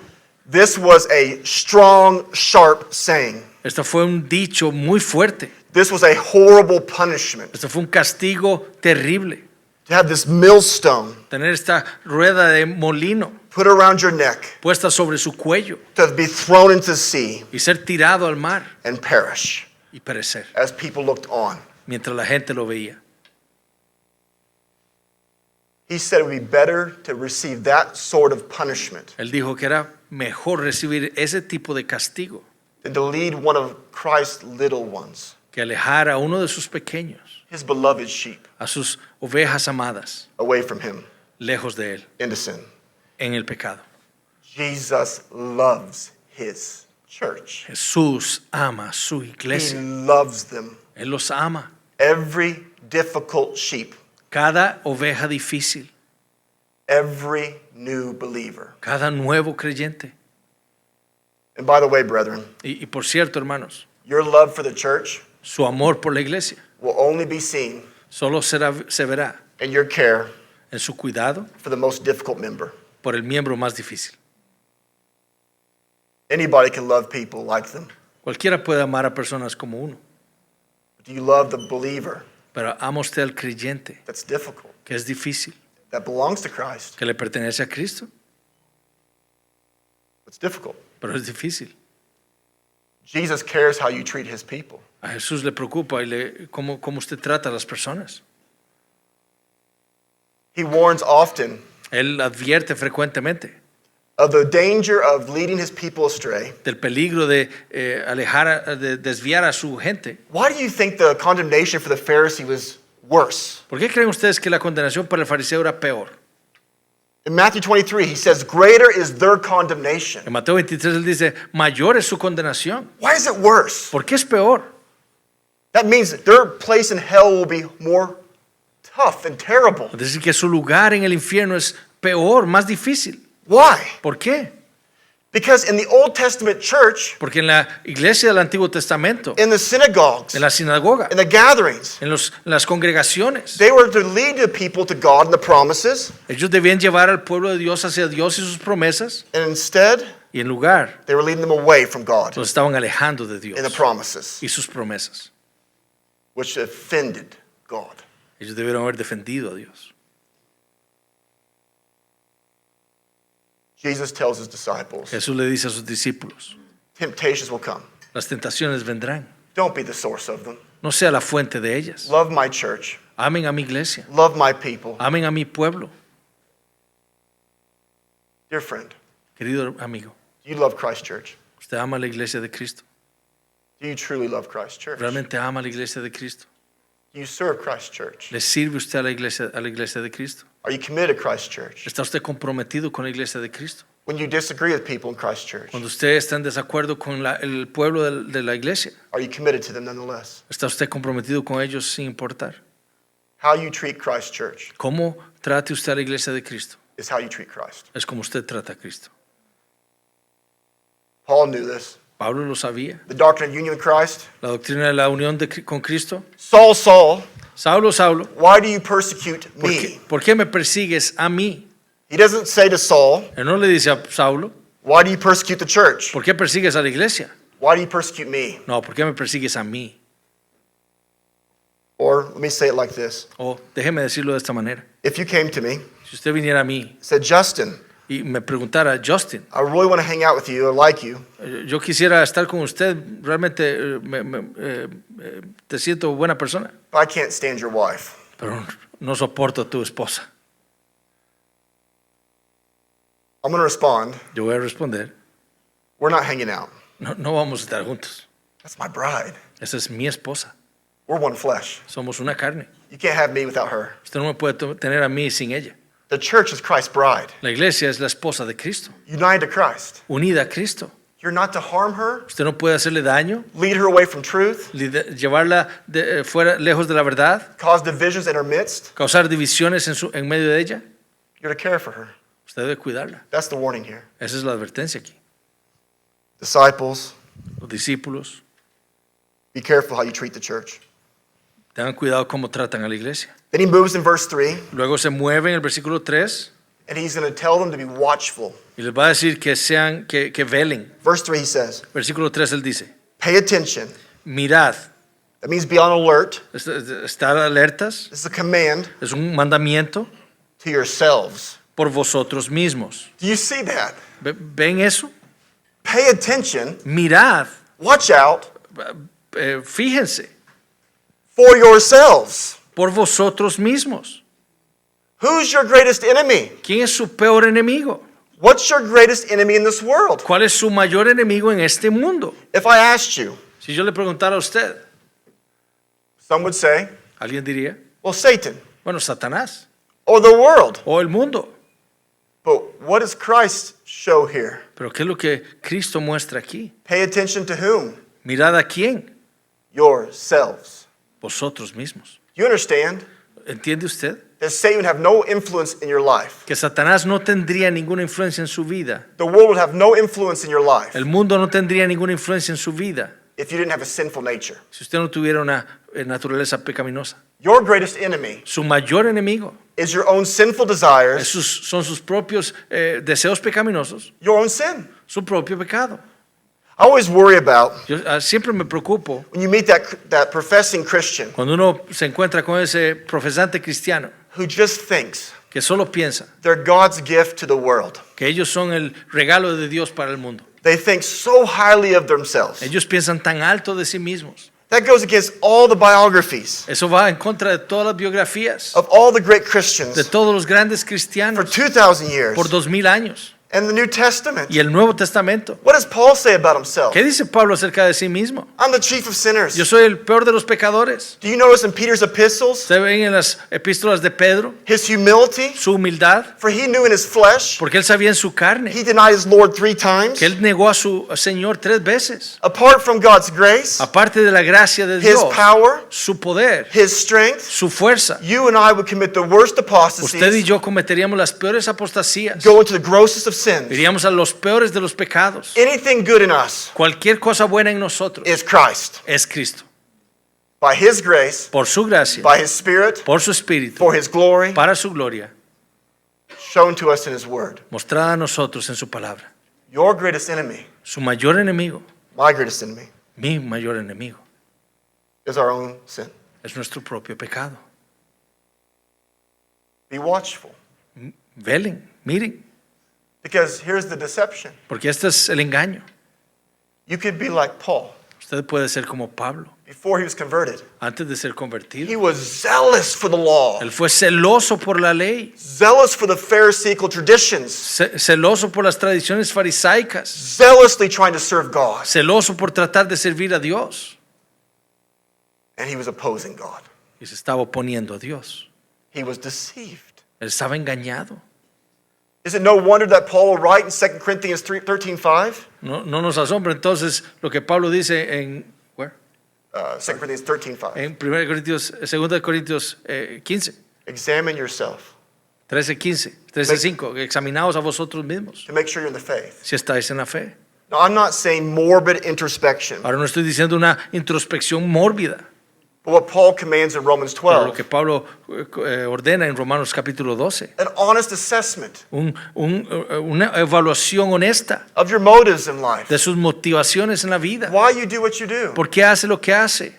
this was a strong, sharp saying. esto fue un dicho muy fuerte. This was a horrible punishment. Esto fue un castigo terrible. To have this millstone Tener esta rueda de molino put around your neck, puesta sobre su cuello to be thrown into the sea y ser tirado al mar and perish y perecer as people looked on. mientras la gente lo veía. He said it would be better to receive that sort of punishment Él dijo que era mejor recibir ese tipo de castigo than to lead one of Christ's little ones, que alejar a uno de sus pequeños, his beloved sheep, a sus ovejas amadas, away from him lejos de él, into sin. en el pecado. Jesus loves his church. Jesús ama su He iglesia. loves them. Él los ama. Every difficult sheep, Cada oveja difícil, every new believer. cada nuevo creyente. And by the way, brethren, Y por cierto, hermanos, your love for the church su amor por la iglesia will only be seen solo se verá in your care en su cuidado for the most difficult member. por el miembro más difícil. Anybody can love people like them. Cualquiera puede amar a personas como uno, Do you love the believer pero ama usted al creyente, that's difficult, que es difícil, that belongs to Christ? que le pertenece a Cristo, It's difficult. pero es difícil. Jesus cares how you treat his people. A Jesús le preocupa cómo usted trata a las personas. He warns often Él advierte frecuentemente of the danger of leading his people astray, del peligro de de desviar a su gente. why do you think the condemnation for the Pharisee was worse? ¿Por qué creen ustedes que la condenación para el fariseo era peor? In Matthew 23, he says, greater is their condemnation. En Mateo 23 él dice, mayor es su condenación. Why is it worse? ¿Por qué es peor? That means that their place in hell will be more tough and terrible. Es decir, que su lugar en el infierno es peor, más difícil. Why? ¿Por qué? Because in the Old Testament church, Porque en la iglesia del Antiguo Testamento, in the synagogues, en la sinagoga, in the gatherings, en las congregaciones, they were to lead the people to God and the promises, ellos debían llevar al pueblo de Dios hacia Dios y sus promesas, and instead, y en lugar they were leading them away from God los estaban alejando de Dios and the promises, y sus promesas. which offended God. Ellos debieron haber defendido a Dios. Jesus tells his disciples, Jesús le dice a sus discípulos, temptations will come. las tentaciones vendrán. Don't be the source of them. No sea la fuente de ellas. Love my church. Amen a mi iglesia. Love my people. Amen a mi pueblo. Dear friend, Querido amigo, do you love Christ Church? ¿usted ama la iglesia de Cristo? Do you truly love Christ Church? Do ¿Realmente ama la iglesia de Cristo? you serve Christ Church? ¿Le sirve usted a la iglesia de Cristo? Are you committed to Christ Church? ¿Está usted comprometido con la iglesia de Cristo? When you disagree with people in Christ Church, Cuando usted está en desacuerdo con el pueblo de la iglesia, are you committed to them nonetheless? ¿está usted comprometido con ellos sin importar? How you treat Christ Church ¿Cómo trate usted a la iglesia de Cristo? is how you treat Christ. Es como usted trata a Cristo. Paul knew this. Pablo lo sabía. The doctrine of union with Christ. La doctrina de la unión con Cristo. Saul, Saul, Saulo, Saulo, why do you persecute me? ¿por qué me persigues a mí? He doesn't say to Saul, Él no le dice a Saulo, why do you persecute the church? ¿por qué persigues a la iglesia? Why do you persecute me? No, ¿por qué me persigues a mí? Or let me say it like this. O déjeme decirlo de esta manera. If you came to me, Si usted viniera a mí said, Justin, y me preguntara, Justin, I really want to hang out with you, I like you, yo quisiera estar con usted, realmente te siento buena persona, but I can't stand your wife. pero no soporto a tu esposa. I'm going to respond, Yo voy a responder, we're not hanging out. no vamos a estar juntos. That's my bride. Esa es mi esposa. We're one flesh. Somos una carne. You can't have me without her. Usted no me puede tener a mí sin ella. The church is Christ's bride, La iglesia es la esposa de Cristo, united to Christ. unida a Cristo. You're not to harm her, Usted no puede hacerle daño, lead her away from truth, llevarla fuera, lejos de la verdad, cause divisions in her midst. causar divisiones en medio de ella. You're to care for her. Usted debe cuidarla. That's the warning here. Esa es la advertencia aquí. Disciples, Los discípulos, be careful how you treat the church. tengan cuidado cómo tratan a la iglesia. Then he moves in verse 3, Luego se mueve en el versículo 3 and he's going to tell them to be watchful. y les va a decir que velen. Verse 3, he says, Versículo 3 él dice, pay attention. mirad, That means be on alert. estar alertas, This is a command es un mandamiento to yourselves. por vosotros mismos. Do you see that? ¿Ven eso? Pay attention, Mirad, watch out fíjense, for yourselves. por vosotros mismos. Who's your greatest enemy? ¿Quién es su peor enemigo? What's your greatest enemy in this world? ¿Cuál es su mayor enemigo en este mundo? If I asked you, Si yo le preguntara a usted, some would say, alguien diría, well, Satan bueno, Satanás or the world. o el mundo. But what does Christ show here? Pero ¿qué es lo que Cristo muestra aquí? Pay attention to whom? Mirad a quién, Yourselves. vosotros mismos. You understand ¿Entiende usted? that Satan would have no influence in your life. Que Satanás no tendría ninguna influencia en su vida. The world would have no influence in your life El mundo no tendría ninguna influencia en su vida if you didn't have a sinful nature. si usted no tuviera una naturaleza pecaminosa. Your greatest enemy Su mayor enemigo is your own sinful desires, son sus propios deseos pecaminosos, your own sin. su propio pecado. I always worry about Yo siempre me preocupo when you meet that professing Christian cuando uno se encuentra con ese profesante cristiano who just thinks que solo piensa they're God's gift to the world. que ellos son el regalo de Dios para el mundo. They think so highly of themselves. Ellos piensan tan alto de sí mismos. That goes against all the biographies Eso va en contra de todas las biografías of all the great de Christians todos los grandes for cristianos 2,000 years. por 2000 años. and the New Testament. y el Nuevo Testamento. What does Paul say about himself? ¿Qué dice Pablo acerca de sí mismo? I'm the chief of sinners. Yo soy el peor de los pecadores. Do you notice in Peter's epistles Ustedes ven en las epístolas de Pedro his humility? su humildad, For he knew in his flesh porque él sabía en su carne he denied his Lord 3 times. que él negó a su Señor 3 veces. Apart from God's grace, Aparte de la gracia de his Dios, power, su poder, his strength, su fuerza, you and I would commit the worst usted y apostasies, yo cometeríamos las peores apostasías. go into the grossest of sins. Iríamos a los peores de los pecados. Anything good in us Cualquier cosa buena en nosotros is Christ. es Cristo. By his grace, Por su gracia, by his spirit, por su espíritu, for his glory, para su gloria, shown to us in his word. mostrada a nosotros en su palabra. Your greatest enemy, Su mayor enemigo, my greatest enemy, mi mayor enemigo, is our own sin. es nuestro propio pecado. Be watchful. Velen, miren, Because here's the deception. porque este es el engaño. You could be like Paul. Usted puede ser como Pablo. Before he was converted, Antes de ser he convertido, was zealous for the law, él fue celoso por la ley, zealous for the Pharisaical traditions, celoso por las tradiciones farisaicas, zealously trying to serve God. celoso por tratar de servir a Dios. And he was opposing God. Y se estaba oponiendo a Dios. He was deceived. Él estaba engañado. Is it no wonder that Paul will write in 2 Corinthians 13:5? No nos asombra entonces lo que Pablo dice en, where? 2 Corinthians 13:5. En 1 Corintios, 2 Corintios 15, Examine yourself 13:15, 13:5. Examinaos a vosotros mismos to make sure you're in the faith. si estáis en la fe. Now, I'm not saying morbid introspection, Ahora no estoy diciendo una introspección mórbida, but what Paul commands in Romans pero lo 12, que Pablo ordena en Romanos capítulo 12. an honest assessment Una evaluación honesta of your motives in life. de sus motivaciones en la vida. Why you do what you do. ¿Por qué hace lo que hace?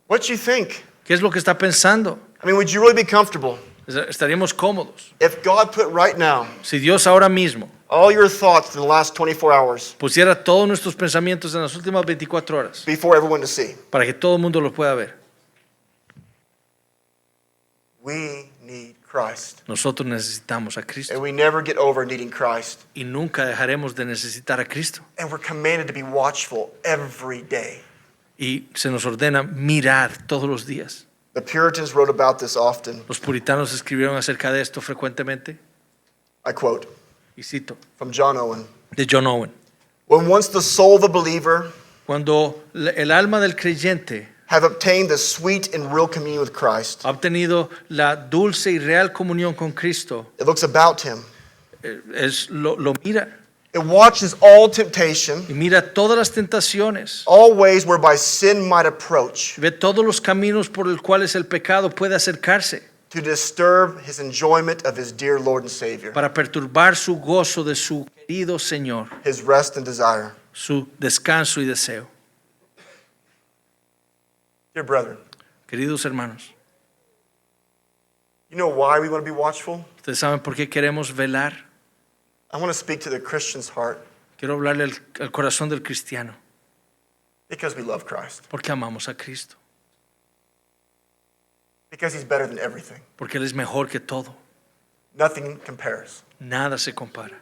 What you think. ¿Qué es lo que está pensando? I mean, would you really be comfortable Estaríamos cómodos if God put right now si Dios ahora mismo all your thoughts in the last 24 hours pusiera todos nuestros pensamientos en las últimas 24 horas before everyone to see? para que todo el mundo lo pueda ver? We need Christ. Nosotros necesitamos a Cristo And we never get over needing Christ. y nunca dejaremos de necesitar a Cristo. And we're commanded to be watchful every day. Y se nos ordena mirar todos los días. The Puritans wrote about this often. Los puritanos escribieron acerca de esto frecuentemente. I quote Y cito from John Owen. de John Owen. When once the soul of the believer Cuando el alma del creyente have obtained the sweet and real communion with Christ, ha obtenido la dulce y real comunión con Cristo, it looks about him. lo mira It watches all temptation, y mira todas las tentaciones, all ways whereby sin might approach ve todos los caminos por los cuales el pecado puede acercarse to disturb his enjoyment of his dear Lord and Savior, para perturbar su gozo de su querido Señor, his rest and desire. su descanso y deseo. Dear brethren, Queridos hermanos, you know why we want to be watchful? ¿ustedes saben por qué queremos velar? I want to speak to the Christian's heart Quiero hablarle al corazón del cristiano, because we love Christ, porque amamos a Cristo, because he's better than everything. porque Él es mejor que todo. Nothing compares. Nada se compara.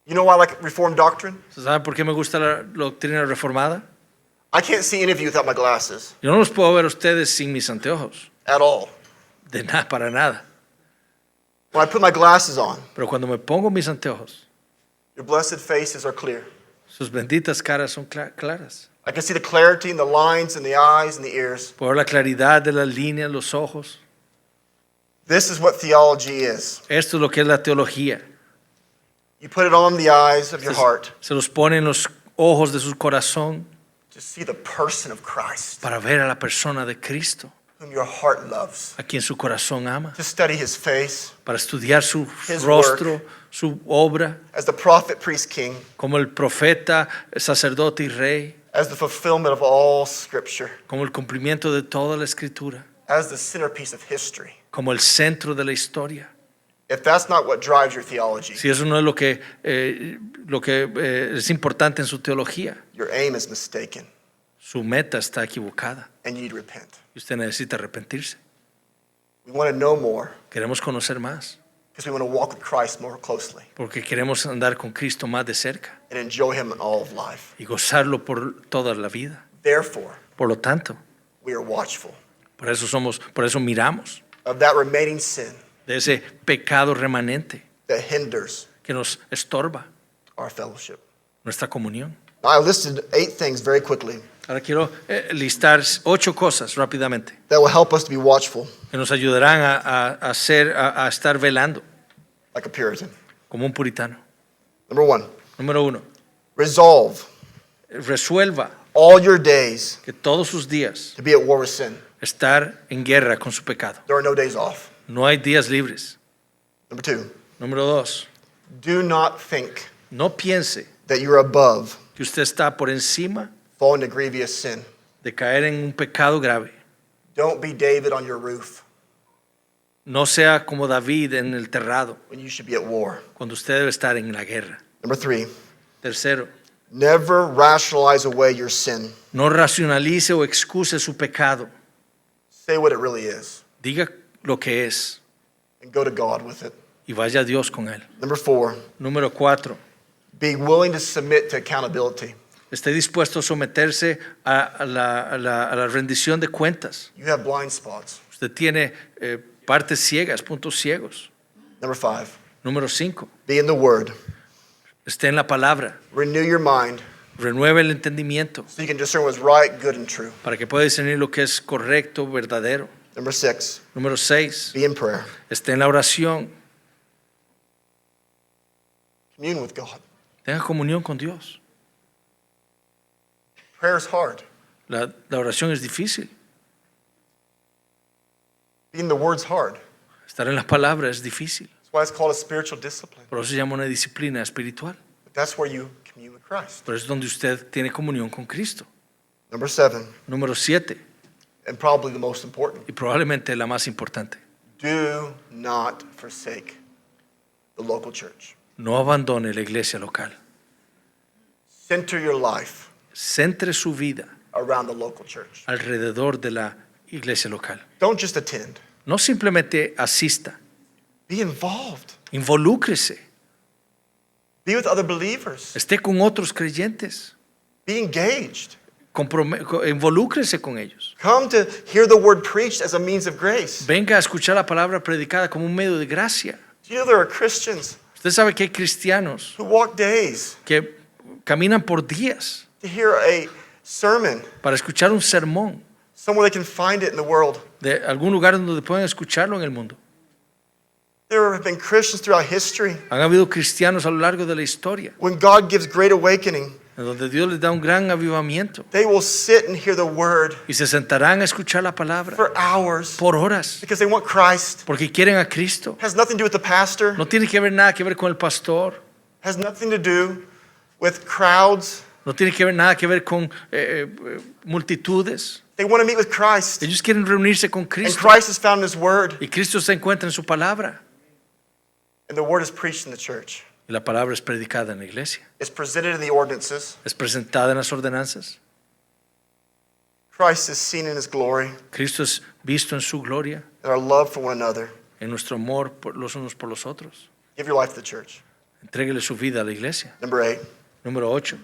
You know why I like Reformed doctrine? ¿Ustedes saben por qué me gusta la doctrina reformada? I can't see any of you without my glasses Yo no los puedo ver a ustedes sin mis anteojos, at all. de nada para nada. When I put my glasses on, Pero cuando me pongo mis anteojos, your blessed faces are clear. sus benditas caras son claras. I can see the clarity in the lines and the eyes and the ears. Puedo ver la claridad de las líneas, los ojos. This is what theology is. Esto es lo que es la teología. You put it on the eyes of your heart Se los pone en los ojos de su corazón to see the person of Christ, para ver a la persona de Cristo, whom your heart loves, a quien su corazón ama, to study his face para estudiar su His rostro, su obra, as the prophet, priest, king, como el profeta, sacerdote y rey, as the fulfillment of all scripture, como el cumplimiento de toda la escritura, as the centerpiece of history. como el centro de la historia. If that's not what drives your theology, Si eso no es lo que es importante en su teología, your aim is mistaken su meta está equivocada and you need to repent. y usted necesita arrepentirse. We want to know more, Queremos conocer más, Because we want to walk with Christ more closely porque queremos andar con Cristo más de cerca and enjoy him in all of life. y gozarlo por toda la vida. Therefore, Por lo tanto, we are watchful por eso miramos of that remaining sin de ese pecado remanente that hinders que nos estorba our fellowship. nuestra comunión. Now, I listed 8 things very quickly Ahora quiero listar 8 cosas rápidamente that will help us to be watchful que nos ayudarán a estar velando like a Puritan. como un puritano. Number 1, Número 1, resolve resuelva all your days que todos sus días to be at war with sin. estar en guerra con su pecado. There are no days off. No hay días libres. Number 2, Número 2, do not think no piense that you're above que usted está por encima falling to grievous sin. de caer en un pecado grave. Don't be David on your roof No sea como David en el terrado, when you should be at war. cuando usted debe estar en la guerra. Number 3, Tercero, never rationalize away your sin. no racionalice o excuse su pecado. Say what it really is Diga lo que es and go to God with it. y vaya a Dios con él. Number 4, Número 4, be willing to submit to accountability. esté dispuesto a someterse a la rendición de cuentas. You have blind spots. Usted tiene partes ciegas, puntos ciegos. Number 5, Número 5, be in the Word. esté en la palabra. Renew your mind Renueve el entendimiento so you can discern what's right, good, and true. para que pueda discernir lo que es correcto, verdadero. Number 6, Número 6, be in prayer. esté en la oración. Commune with God. Tenga comunión con Dios. Prayer is hard. La oración es difícil. Being the Word's hard. Estar en la palabra es difícil. That's why it's called a spiritual discipline. Por eso se llama una disciplina espiritual. But that's where you commune with Christ. Pero es donde usted tiene comunión con Cristo. Number 7, Número 7, and probably the most important, y probablemente la más importante. do not forsake the local church. No abandone la iglesia local. Center your life Centre su vida around the local church. alrededor de la iglesia local. Don't just attend. No simplemente asista, Be involved. involúcrese, Be with other believers. esté con otros creyentes, Be engaged. involúcrese con ellos. Come to hear the word preached as a means of grace. Venga a escuchar la palabra predicada como un medio de gracia. Do you know there are Christians Usted sabe que hay cristianos who walk days que caminan por días to hear a sermon para escuchar un sermón somewhere they can find it in the world? de algún lugar donde puedan escucharlo en el mundo. There have been Christians throughout history Han habido cristianos a lo largo de la historia when God gives great awakening, en donde Dios les da un gran avivamiento they will sit and hear the word y se sentarán a escuchar la palabra for hours por horas because they want Christ. porque quieren a Cristo. Has nothing to do with the pastor. No tiene que ver nada que ver con el pastor, Has nothing to do with crowds. no tiene que ver nada que ver con multitudes. They want to meet with Christ. Ellos quieren reunirse con And Cristo Christ is found in His word. y Cristo se encuentra en su palabra And the word is preached in the church. y la palabra es predicada en la iglesia, It's presented in the ordinances. es presentada en las ordenanzas. Christ is seen in His glory Cristo es visto en su gloria, and our love for one another. en nuestro amor por los unos por los otros. Give your life to the church. Entréguele su vida a la iglesia. Number 8, Número 8.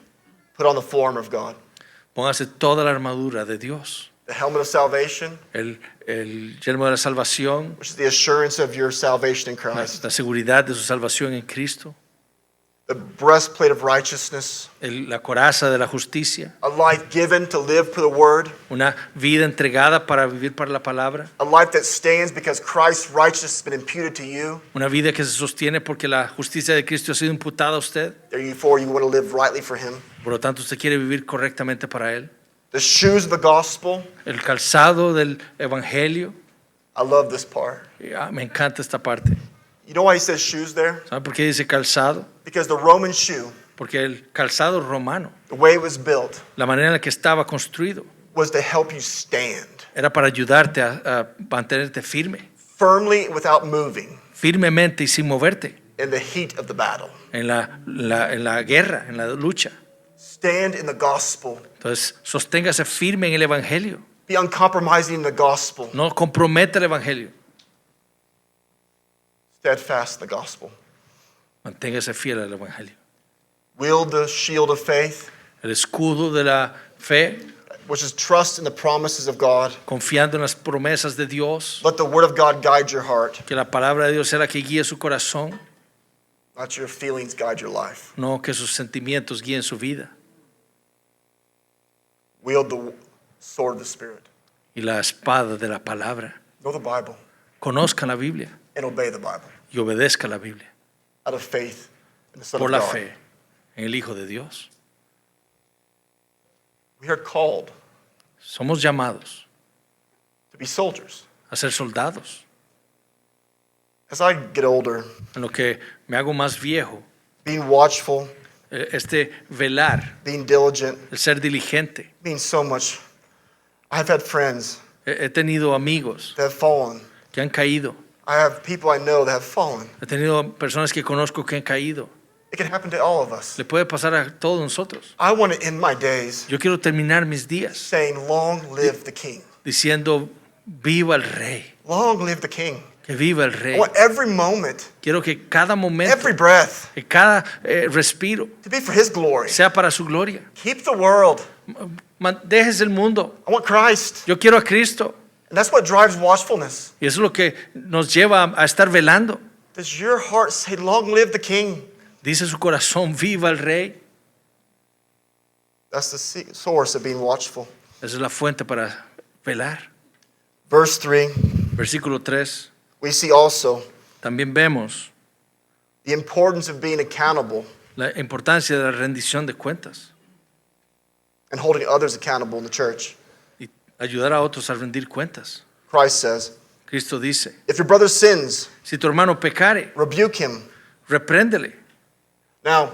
put on the full armor of God. Póngase toda la armadura de Dios. The helmet of salvation, El yelmo de la salvación, which is the assurance of your salvation in la Christ. seguridad de su salvación en Cristo. The breastplate of righteousness, La coraza de la justicia. a life given to live for the word, Una vida entregada para vivir para la palabra. a life that stands because Christ's righteousness has been imputed to you. Una vida que se sostiene porque la justicia de Cristo ha sido imputada a usted. Therefore, you want to live rightly for Him. Por lo tanto, usted quiere vivir correctamente para Él. The shoes of the gospel. El calzado del evangelio. I love this part. Me encanta esta parte. You know why He says shoes there? ¿Sabe por qué dice calzado? Because the Roman shoe, Porque el calzado romano, the way it was built, la manera en la que estaba construido, was to help you stand era para ayudarte a mantenerte firme, firmly without moving firmemente y sin moverte in the heat of the battle. en la guerra, en la lucha. Stand in the gospel. Entonces, sosténgase firme en el evangelio. Be uncompromising in the gospel. No comprometa el evangelio. steadfast in the gospel. Manténgase fiel al Evangelio. Wield the shield of faith, El escudo de la fe, which is trust in the promises of God. confiando en las promesas de Dios. Let the word of God guide your heart, Que la palabra de Dios sea la que guíe su corazón, not your feelings guide your life. no que sus sentimientos guíen su vida. Wield the sword of the Spirit. Y la espada de la palabra. Know the Bible Conozca la Biblia and obey the Bible y obedezca la Biblia out of faith in the Son por of la God. fe en el Hijo de Dios. We are called Somos llamados to be soldiers. a ser soldados. As I get older, En lo que me hago más viejo, being watchful, velar, being diligent el ser diligente. means so much. I've had friends He tenido amigos that have fallen. que han caído. I have people I know that have fallen. He tenido personas que conozco que han caído. It can happen to all of us. Le puede pasar a todos nosotros. I want to end my days Yo quiero terminar mis días saying, long live the King. diciendo, viva el Rey, Long live the King. que viva el I Rey. want every moment, Quiero que cada momento, every breath que cada respiro to be for His glory. sea para su gloria. Keep the world. Dejes el mundo. I want Christ. Yo quiero a Cristo. And that's what drives watchfulness. Y eso es lo que nos lleva a estar velando. Does your heart say, long live the King? Dice su corazón, viva el Rey. That's the source of being watchful. Esa es la fuente para velar. Verse 3, Versículo 3. we see also También vemos the importance of being accountable la importancia de la rendición de cuentas and holding others accountable in the church. y ayudar a otros a rendir cuentas. Christ says, Cristo dice, if your brother sins, si tu hermano pecare, rebuke him. repréndele. Now,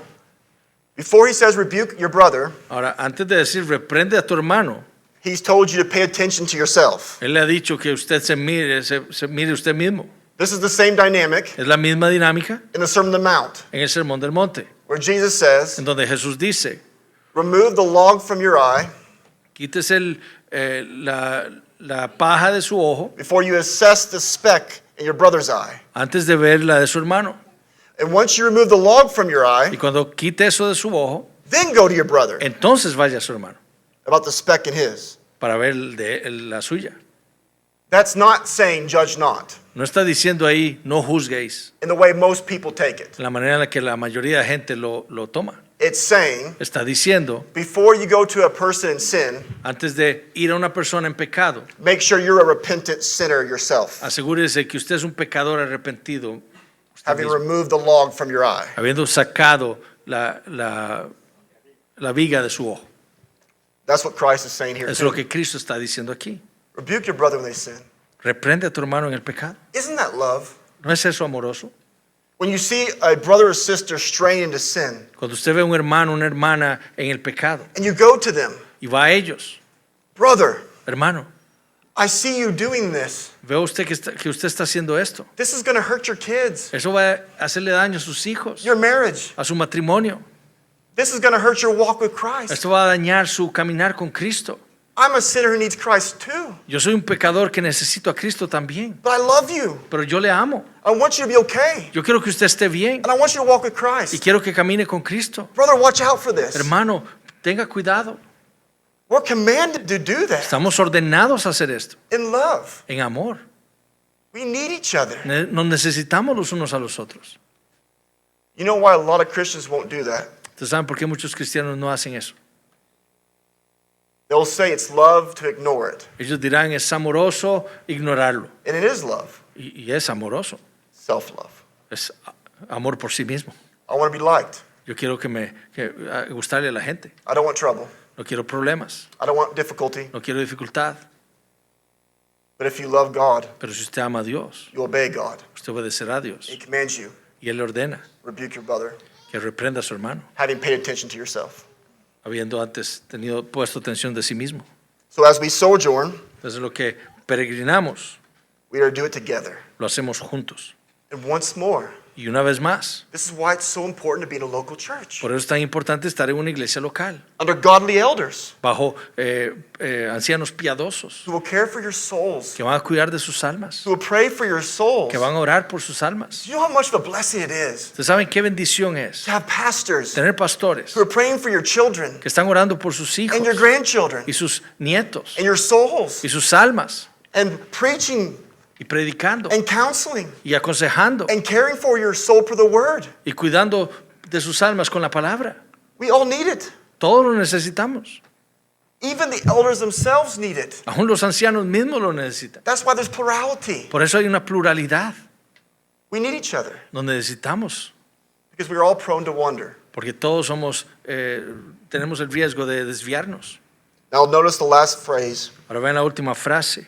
before he says rebuke your brother, Ahora, antes de decir reprende a tu hermano, he's told you to pay attention to yourself. él le ha dicho que usted se mire usted mismo. This is the same dynamic Es la misma dinámica in the Sermon on the Mount, en el Sermón del Monte, where Jesus says, en donde Jesús dice, remove the log from your eye quítese la paja de su ojo before you assess the speck in your brother's eye. antes de ver la de su hermano. And once you remove the log from your Y eye, cuando quite eso de su ojo, then go to your brother entonces vaya a su hermano about the speck in his. para ver la suya. That's not saying judge not No está diciendo ahí, no juzguéis, in the way most people take it. la manera en la que la mayoría de gente lo toma. It's saying Está diciendo, before you go to a person in sin, antes de ir a una persona en pecado, make sure you're a repentant sinner yourself, asegúrese que usted es un pecador arrepentido, usted having mismo, removed the log from your eye. habiendo sacado la viga de su ojo. That's what Christ is saying here. Eso es Too. lo que Cristo está diciendo aquí. Rebuke your brother when they sin. Reprende a tu hermano en el pecado. Isn't that love? ¿No es eso amoroso? When you see a brother or sister straying into sin, Cuando usted ve a un hermano, una hermana en el pecado and you go to them, y va a ellos, brother, hermano, I see you doing this. veo usted que usted está haciendo esto. This is going to hurt your kids, Eso va a hacerle daño a sus hijos, your marriage. a su matrimonio. This is going to hurt your walk with Christ. Esto va a dañar su caminar con Cristo. I'm a sinner who needs Christ too, Yo soy un pecador que necesito a Cristo también, but I love you. pero yo le amo. I want you to be okay, Yo quiero que usted esté bien and I want you to walk with y Christ. quiero que camine con Cristo. Brother, watch out for this. Hermano, tenga cuidado. We're commanded to do that Estamos ordenados a hacer esto in love. en amor. We need each other. Nos necesitamos los unos a los otros. You know why a lot of Christians won't do that? ¿Ustedes saben por qué muchos cristianos no hacen eso? They'll say it's love to ignore it. Ellos dirán, es amoroso ignorarlo. And it is love, Y es amoroso. self-love. Es amor por sí mismo. I want to be liked. Yo quiero gustarle a la gente. I don't want trouble. No quiero problemas. I don't want difficulty. No quiero dificultad. But if you love God, Pero si usted ama a Dios, you obey God. usted obedecerá a Dios. He commands you, Y Él le ordena rebuke your brother, que reprenda a su hermano, having paid attention to yourself. habiendo antes puesto atención de sí mismo. So as we sojourn, Entonces lo que peregrinamos, we are to do it together. lo hacemos juntos. And once more, Y una vez más, this is why it's so important to be in a local church por eso es tan importante estar en una iglesia local, under godly elders bajo ancianos piadosos, who will care for your souls, que van a cuidar de sus almas, who will pray for your souls. que van a orar por sus almas. Do you know how much of a blessing it is Ustedes saben qué bendición es to have pastors tener pastores who are praying for your children que están orando por sus hijos and your grandchildren y sus nietos and your souls y sus almas and preaching y predicando and counseling y aconsejando and caring for your soul for the word. y cuidando de sus almas con la palabra. We all need it. Todos lo necesitamos. Even the elders themselves need it. Aún los ancianos mismos lo necesitan. That's why there's plurality. Por eso hay una pluralidad. We need each other Lo necesitamos. because we're all prone to wander. Porque todos tenemos el riesgo de desviarnos. Now notice the last phrase Ahora ven la última frase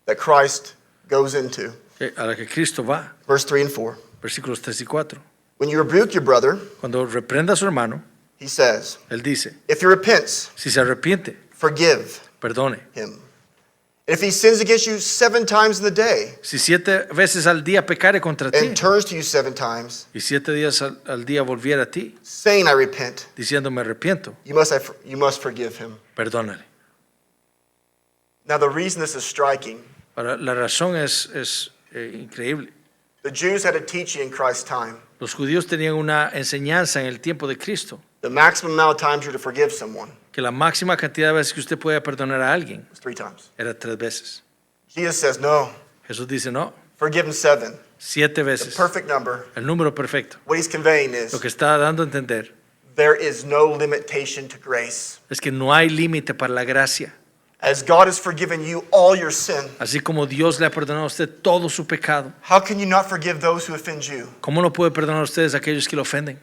that Christ goes into, a la que Cristo va. verse 3 and 4. Versículos 3 y 4. When you rebuke your brother, Cuando reprenda a su hermano, he says, él dice, if he repents, si se arrepiente, forgive perdone. him. And if he sins against you 7 times in the day Si 7 veces al día pecare contra ti and turns to you 7 times, y 7 días al día volviera a ti, saying, I repent, diciendo me arrepiento, you must forgive him. perdónale. Now the reason this is striking, Ahora, la razón es increíble. the Jews had a teaching in Christ's time. Los judíos tenían una enseñanza en el tiempo de Cristo, The maximum amount of times you're to forgive someone que la máxima cantidad de veces que usted puede perdonar a alguien is 3 times. era 3 veces. Jesus says, no, Jesús dice, no, forgive him 7. 7 The veces. perfect number. El número perfecto. What he's conveying Lo is que está dando a entender there is no limitation to grace. es que no hay límite para la gracia. As God has forgiven you all your sin, Así como Dios le ha perdonado a usted todo su pecado, how can you not forgive those who offend you? ¿cómo no puede perdonar a ustedes a aquellos que lo ofenden?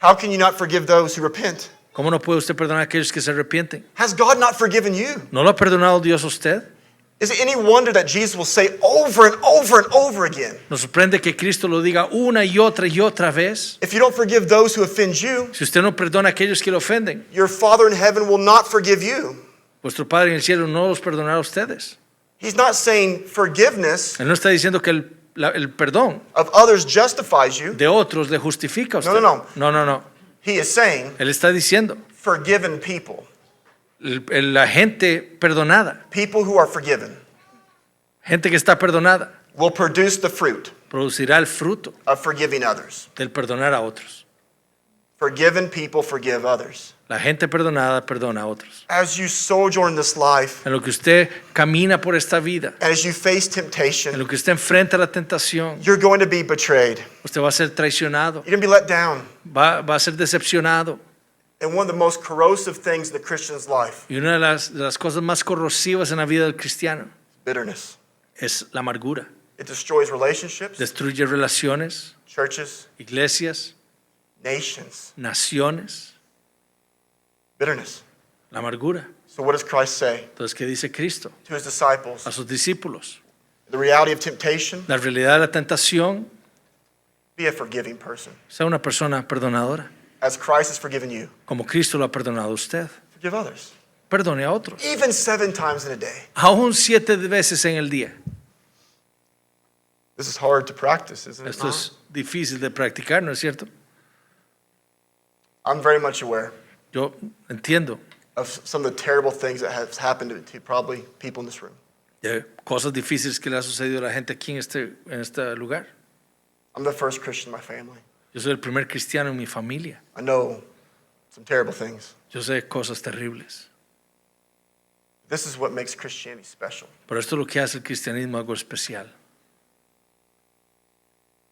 How can you not forgive those who repent? ¿Cómo no puede usted perdonar a aquellos que se arrepienten? Has God not forgiven you? ¿No lo ha perdonado Dios a usted? Is it any wonder that Jesus will say over and over and over again, Nos sorprende que Cristo lo diga una y otra vez. if you don't forgive those who offend you, Si usted no perdona a aquellos que lo ofenden, your Father in heaven will not forgive you. vuestro Padre en el cielo no los perdonará a ustedes. He's not saying forgiveness Él no está diciendo que el perdón of others justifies you. de otros le justifica a usted. No. No. He is saying Él está diciendo, forgiven people, la gente perdonada, people who are forgiven, gente que está perdonada, will produce the fruit producirá el fruto of forgiving others. del perdonar a otros. Forgiven people forgive others. La gente perdonada perdona a otros. As you sojourn this life, En lo que usted camina por esta vida, and as you face en temptation, lo que usted enfrenta la tentación, you're going to be betrayed. usted va a ser traicionado, You're going to be let down. va a ser decepcionado. And one of the most corrosive things in the Christian's life, Y una de las cosas más corrosivas en la vida del cristiano bitterness. es la amargura. It destroys relationships, Destruye relaciones, churches, iglesias, nations. naciones. Bitterness. La amargura. So what does Christ say Entonces, ¿qué dice Cristo to his disciples? a sus discípulos? The reality of temptation, La realidad de la tentación, be a forgiving person. sea una persona perdonadora, As Christ has forgiven you, como Cristo lo ha perdonado a usted. forgive others. Perdone a otros, Even 7 times in a day. aún 7 veces en el día. This is hard to practice, isn't it? Esto es difícil de practicar, ¿no es cierto? I'm very much aware Yo entiendo of some of the terrible things that have happened to probably people in this room. de cosas difíciles que le ha sucedido a la gente aquí en este lugar. I'm the first Christian in my family. Yo soy el primer cristiano en mi familia. I know some terrible things. Yo sé cosas terribles. This is what makes Christianity special. Pero esto es lo que hace el cristianismo algo especial.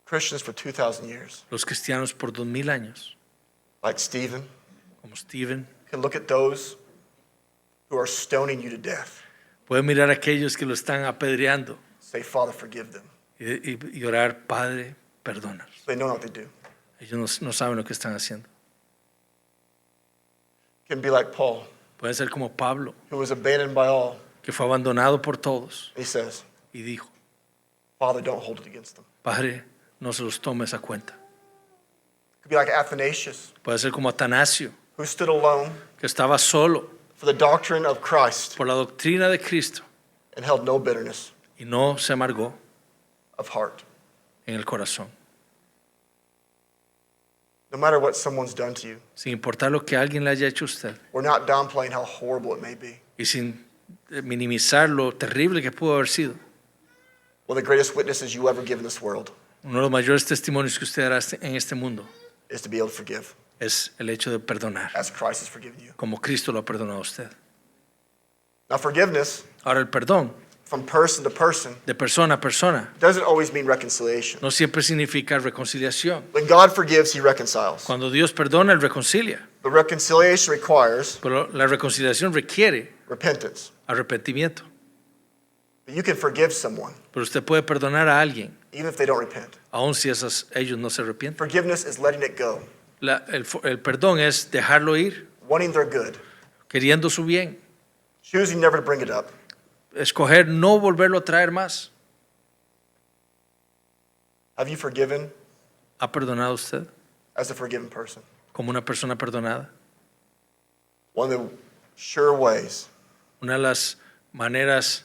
Christians for 2,000 years, Los cristianos por 2000 años, like Stephen, como Stephen, can look at those who are stoning you to death. pueden mirar a aquellos que lo están apedreando Say, Father, forgive them. y orar, Padre, perdónalos. They know what they do. Ellos no saben lo que están haciendo. Can be like Paul, Pueden ser como Pablo, who was abandoned by all. que fue abandonado por todos He says, y dijo, Father, don't hold it against them. Padre, no se los tomes a cuenta. Could be like Athanasius, Puede ser como Atanasio, who stood alone que estaba solo for the doctrine of Christ por la doctrina de Cristo and held no bitterness y no se amargó of heart. en el corazón. No matter what someone's done to you, sin importar lo que alguien le haya hecho a usted, we're not downplaying how horrible it may be. y sin minimizar lo terrible que pudo haber sido. One of the greatest witnesses you ever give in this world Uno de los mayores testimonios que usted hará en este mundo is to be able to forgive es el hecho de perdonar, as Christ has forgiven you. como Cristo lo ha perdonado a usted. Now, forgiveness Ahora, el perdón from person to person de persona a persona doesn't always mean reconciliation. no siempre significa reconciliación. When God forgives, he reconciles. Cuando Dios perdona, Él reconcilia, But reconciliation requires pero la reconciliación requiere repentance. arrepentimiento. But you can forgive someone Pero usted puede perdonar a alguien, even if they don't repent. aun si ellos no se arrepienten. Forgiveness is letting it go, El perdón es dejarlo ir, wanting their good, queriendo su bien, choosing never to bring it up. escoger no volverlo a traer más. Have you forgiven ¿Ha perdonado usted as a forgiven person? como una persona perdonada? One of the sure ways Una de las maneras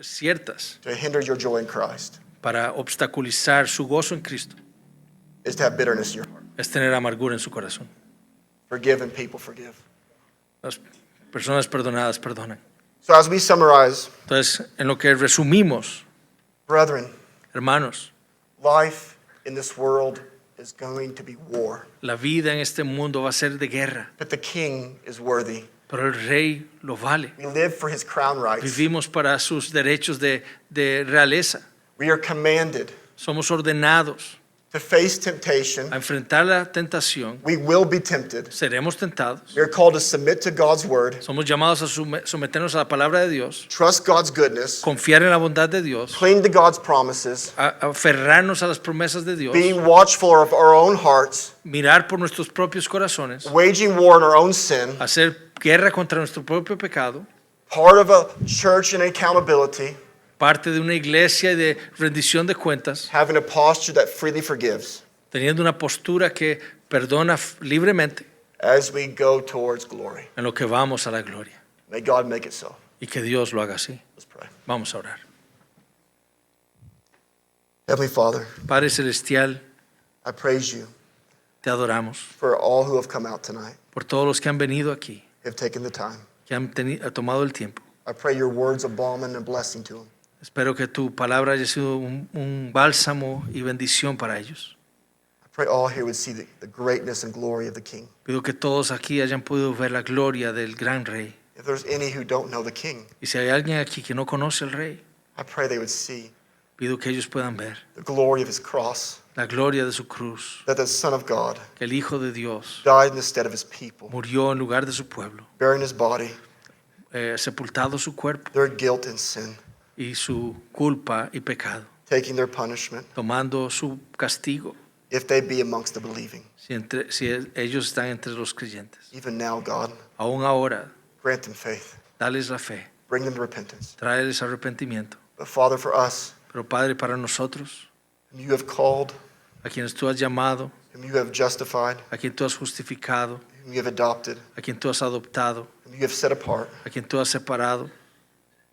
ciertas to hinder your joy in Christ para obstaculizar su gozo en Cristo is to have bitterness in your heart. es tener amargura en su corazón. Forgiven people forgive. Las personas perdonadas perdonan. So as we summarize, Entonces, en lo que resumimos, brethren, hermanos, life in this world is going to be war. la vida en este mundo va a ser de guerra, But the king is worthy. pero el rey lo vale. We live for his crown rights. Vivimos para sus derechos de realeza. We are commanded Somos ordenados to face temptation. a enfrentar la tentación. We will be tempted. Seremos tentados. We are called to submit to God's word, Somos llamados a someternos a la palabra de Dios, trust God's goodness, confiar en la bondad de Dios, cling to God's promises, a aferrarnos a las promesas de Dios, being watchful of our own hearts, mirar por nuestros propios corazones, waging war in our own sin, hacer guerra contra nuestro propio pecado, part of a church in accountability, parte de una iglesia y de rendición de cuentas, having a posture that freely forgives teniendo una postura que perdona libremente as we go towards glory. en lo que vamos a la gloria. May God make it so. Y que Dios lo haga así. Let's pray. Vamos a orar. Heavenly Father, Padre Celestial, I praise you te adoramos for all who have come out tonight, por todos los que han venido aquí, have taken the time. que han tomado el tiempo. I pray your words of balm and a blessing to them. Espero que tu palabra haya sido un bálsamo y bendición para ellos. I pray all here would see the greatness and glory of the King. Pido que todos aquí hayan podido ver la gloria del gran Rey. If there's any who don't know the King, Y si hay alguien aquí que no conoce al Rey, I pray they would see pido que ellos puedan ver the glory of his cross, la gloria de su cruz, that the Son of God que el Hijo de Dios died in the stead of his people, murió en lugar de su pueblo, bearing his body, sepultado su cuerpo their guilt and sin, y su culpa y pecado, taking their punishment, tomando su castigo, if they be amongst the believing. si ellos están entre los creyentes. Even now, God, Aún ahora, grant them faith, dales la fe, bring them to repentance. tráeles arrepentimiento. But Father, for us, Pero Padre, para nosotros, whom you have called, a quienes tú has llamado, whom you have justified, a quien tú has justificado, whom you have adopted, a quien tú has adoptado, whom you have set apart, a quien tú has separado,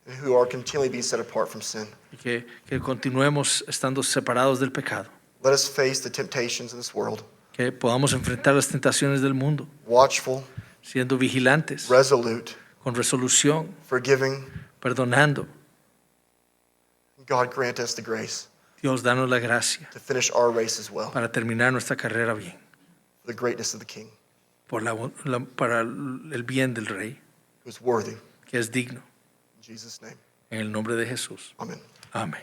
and who are continually being set apart from sin. y que continuemos estando separados del pecado, Let us face the temptations in this world, que podamos enfrentar las tentaciones del mundo, watchful, siendo vigilantes, resolute, con resolución, forgiving. perdonando. God, grant us the grace Dios, danos la gracia to finish our race as well, para terminar nuestra carrera bien, for the greatness of the King, para el bien del Rey, who is worthy. que es digno. In Jesus' name, En el nombre de Jesús. amen. Amén.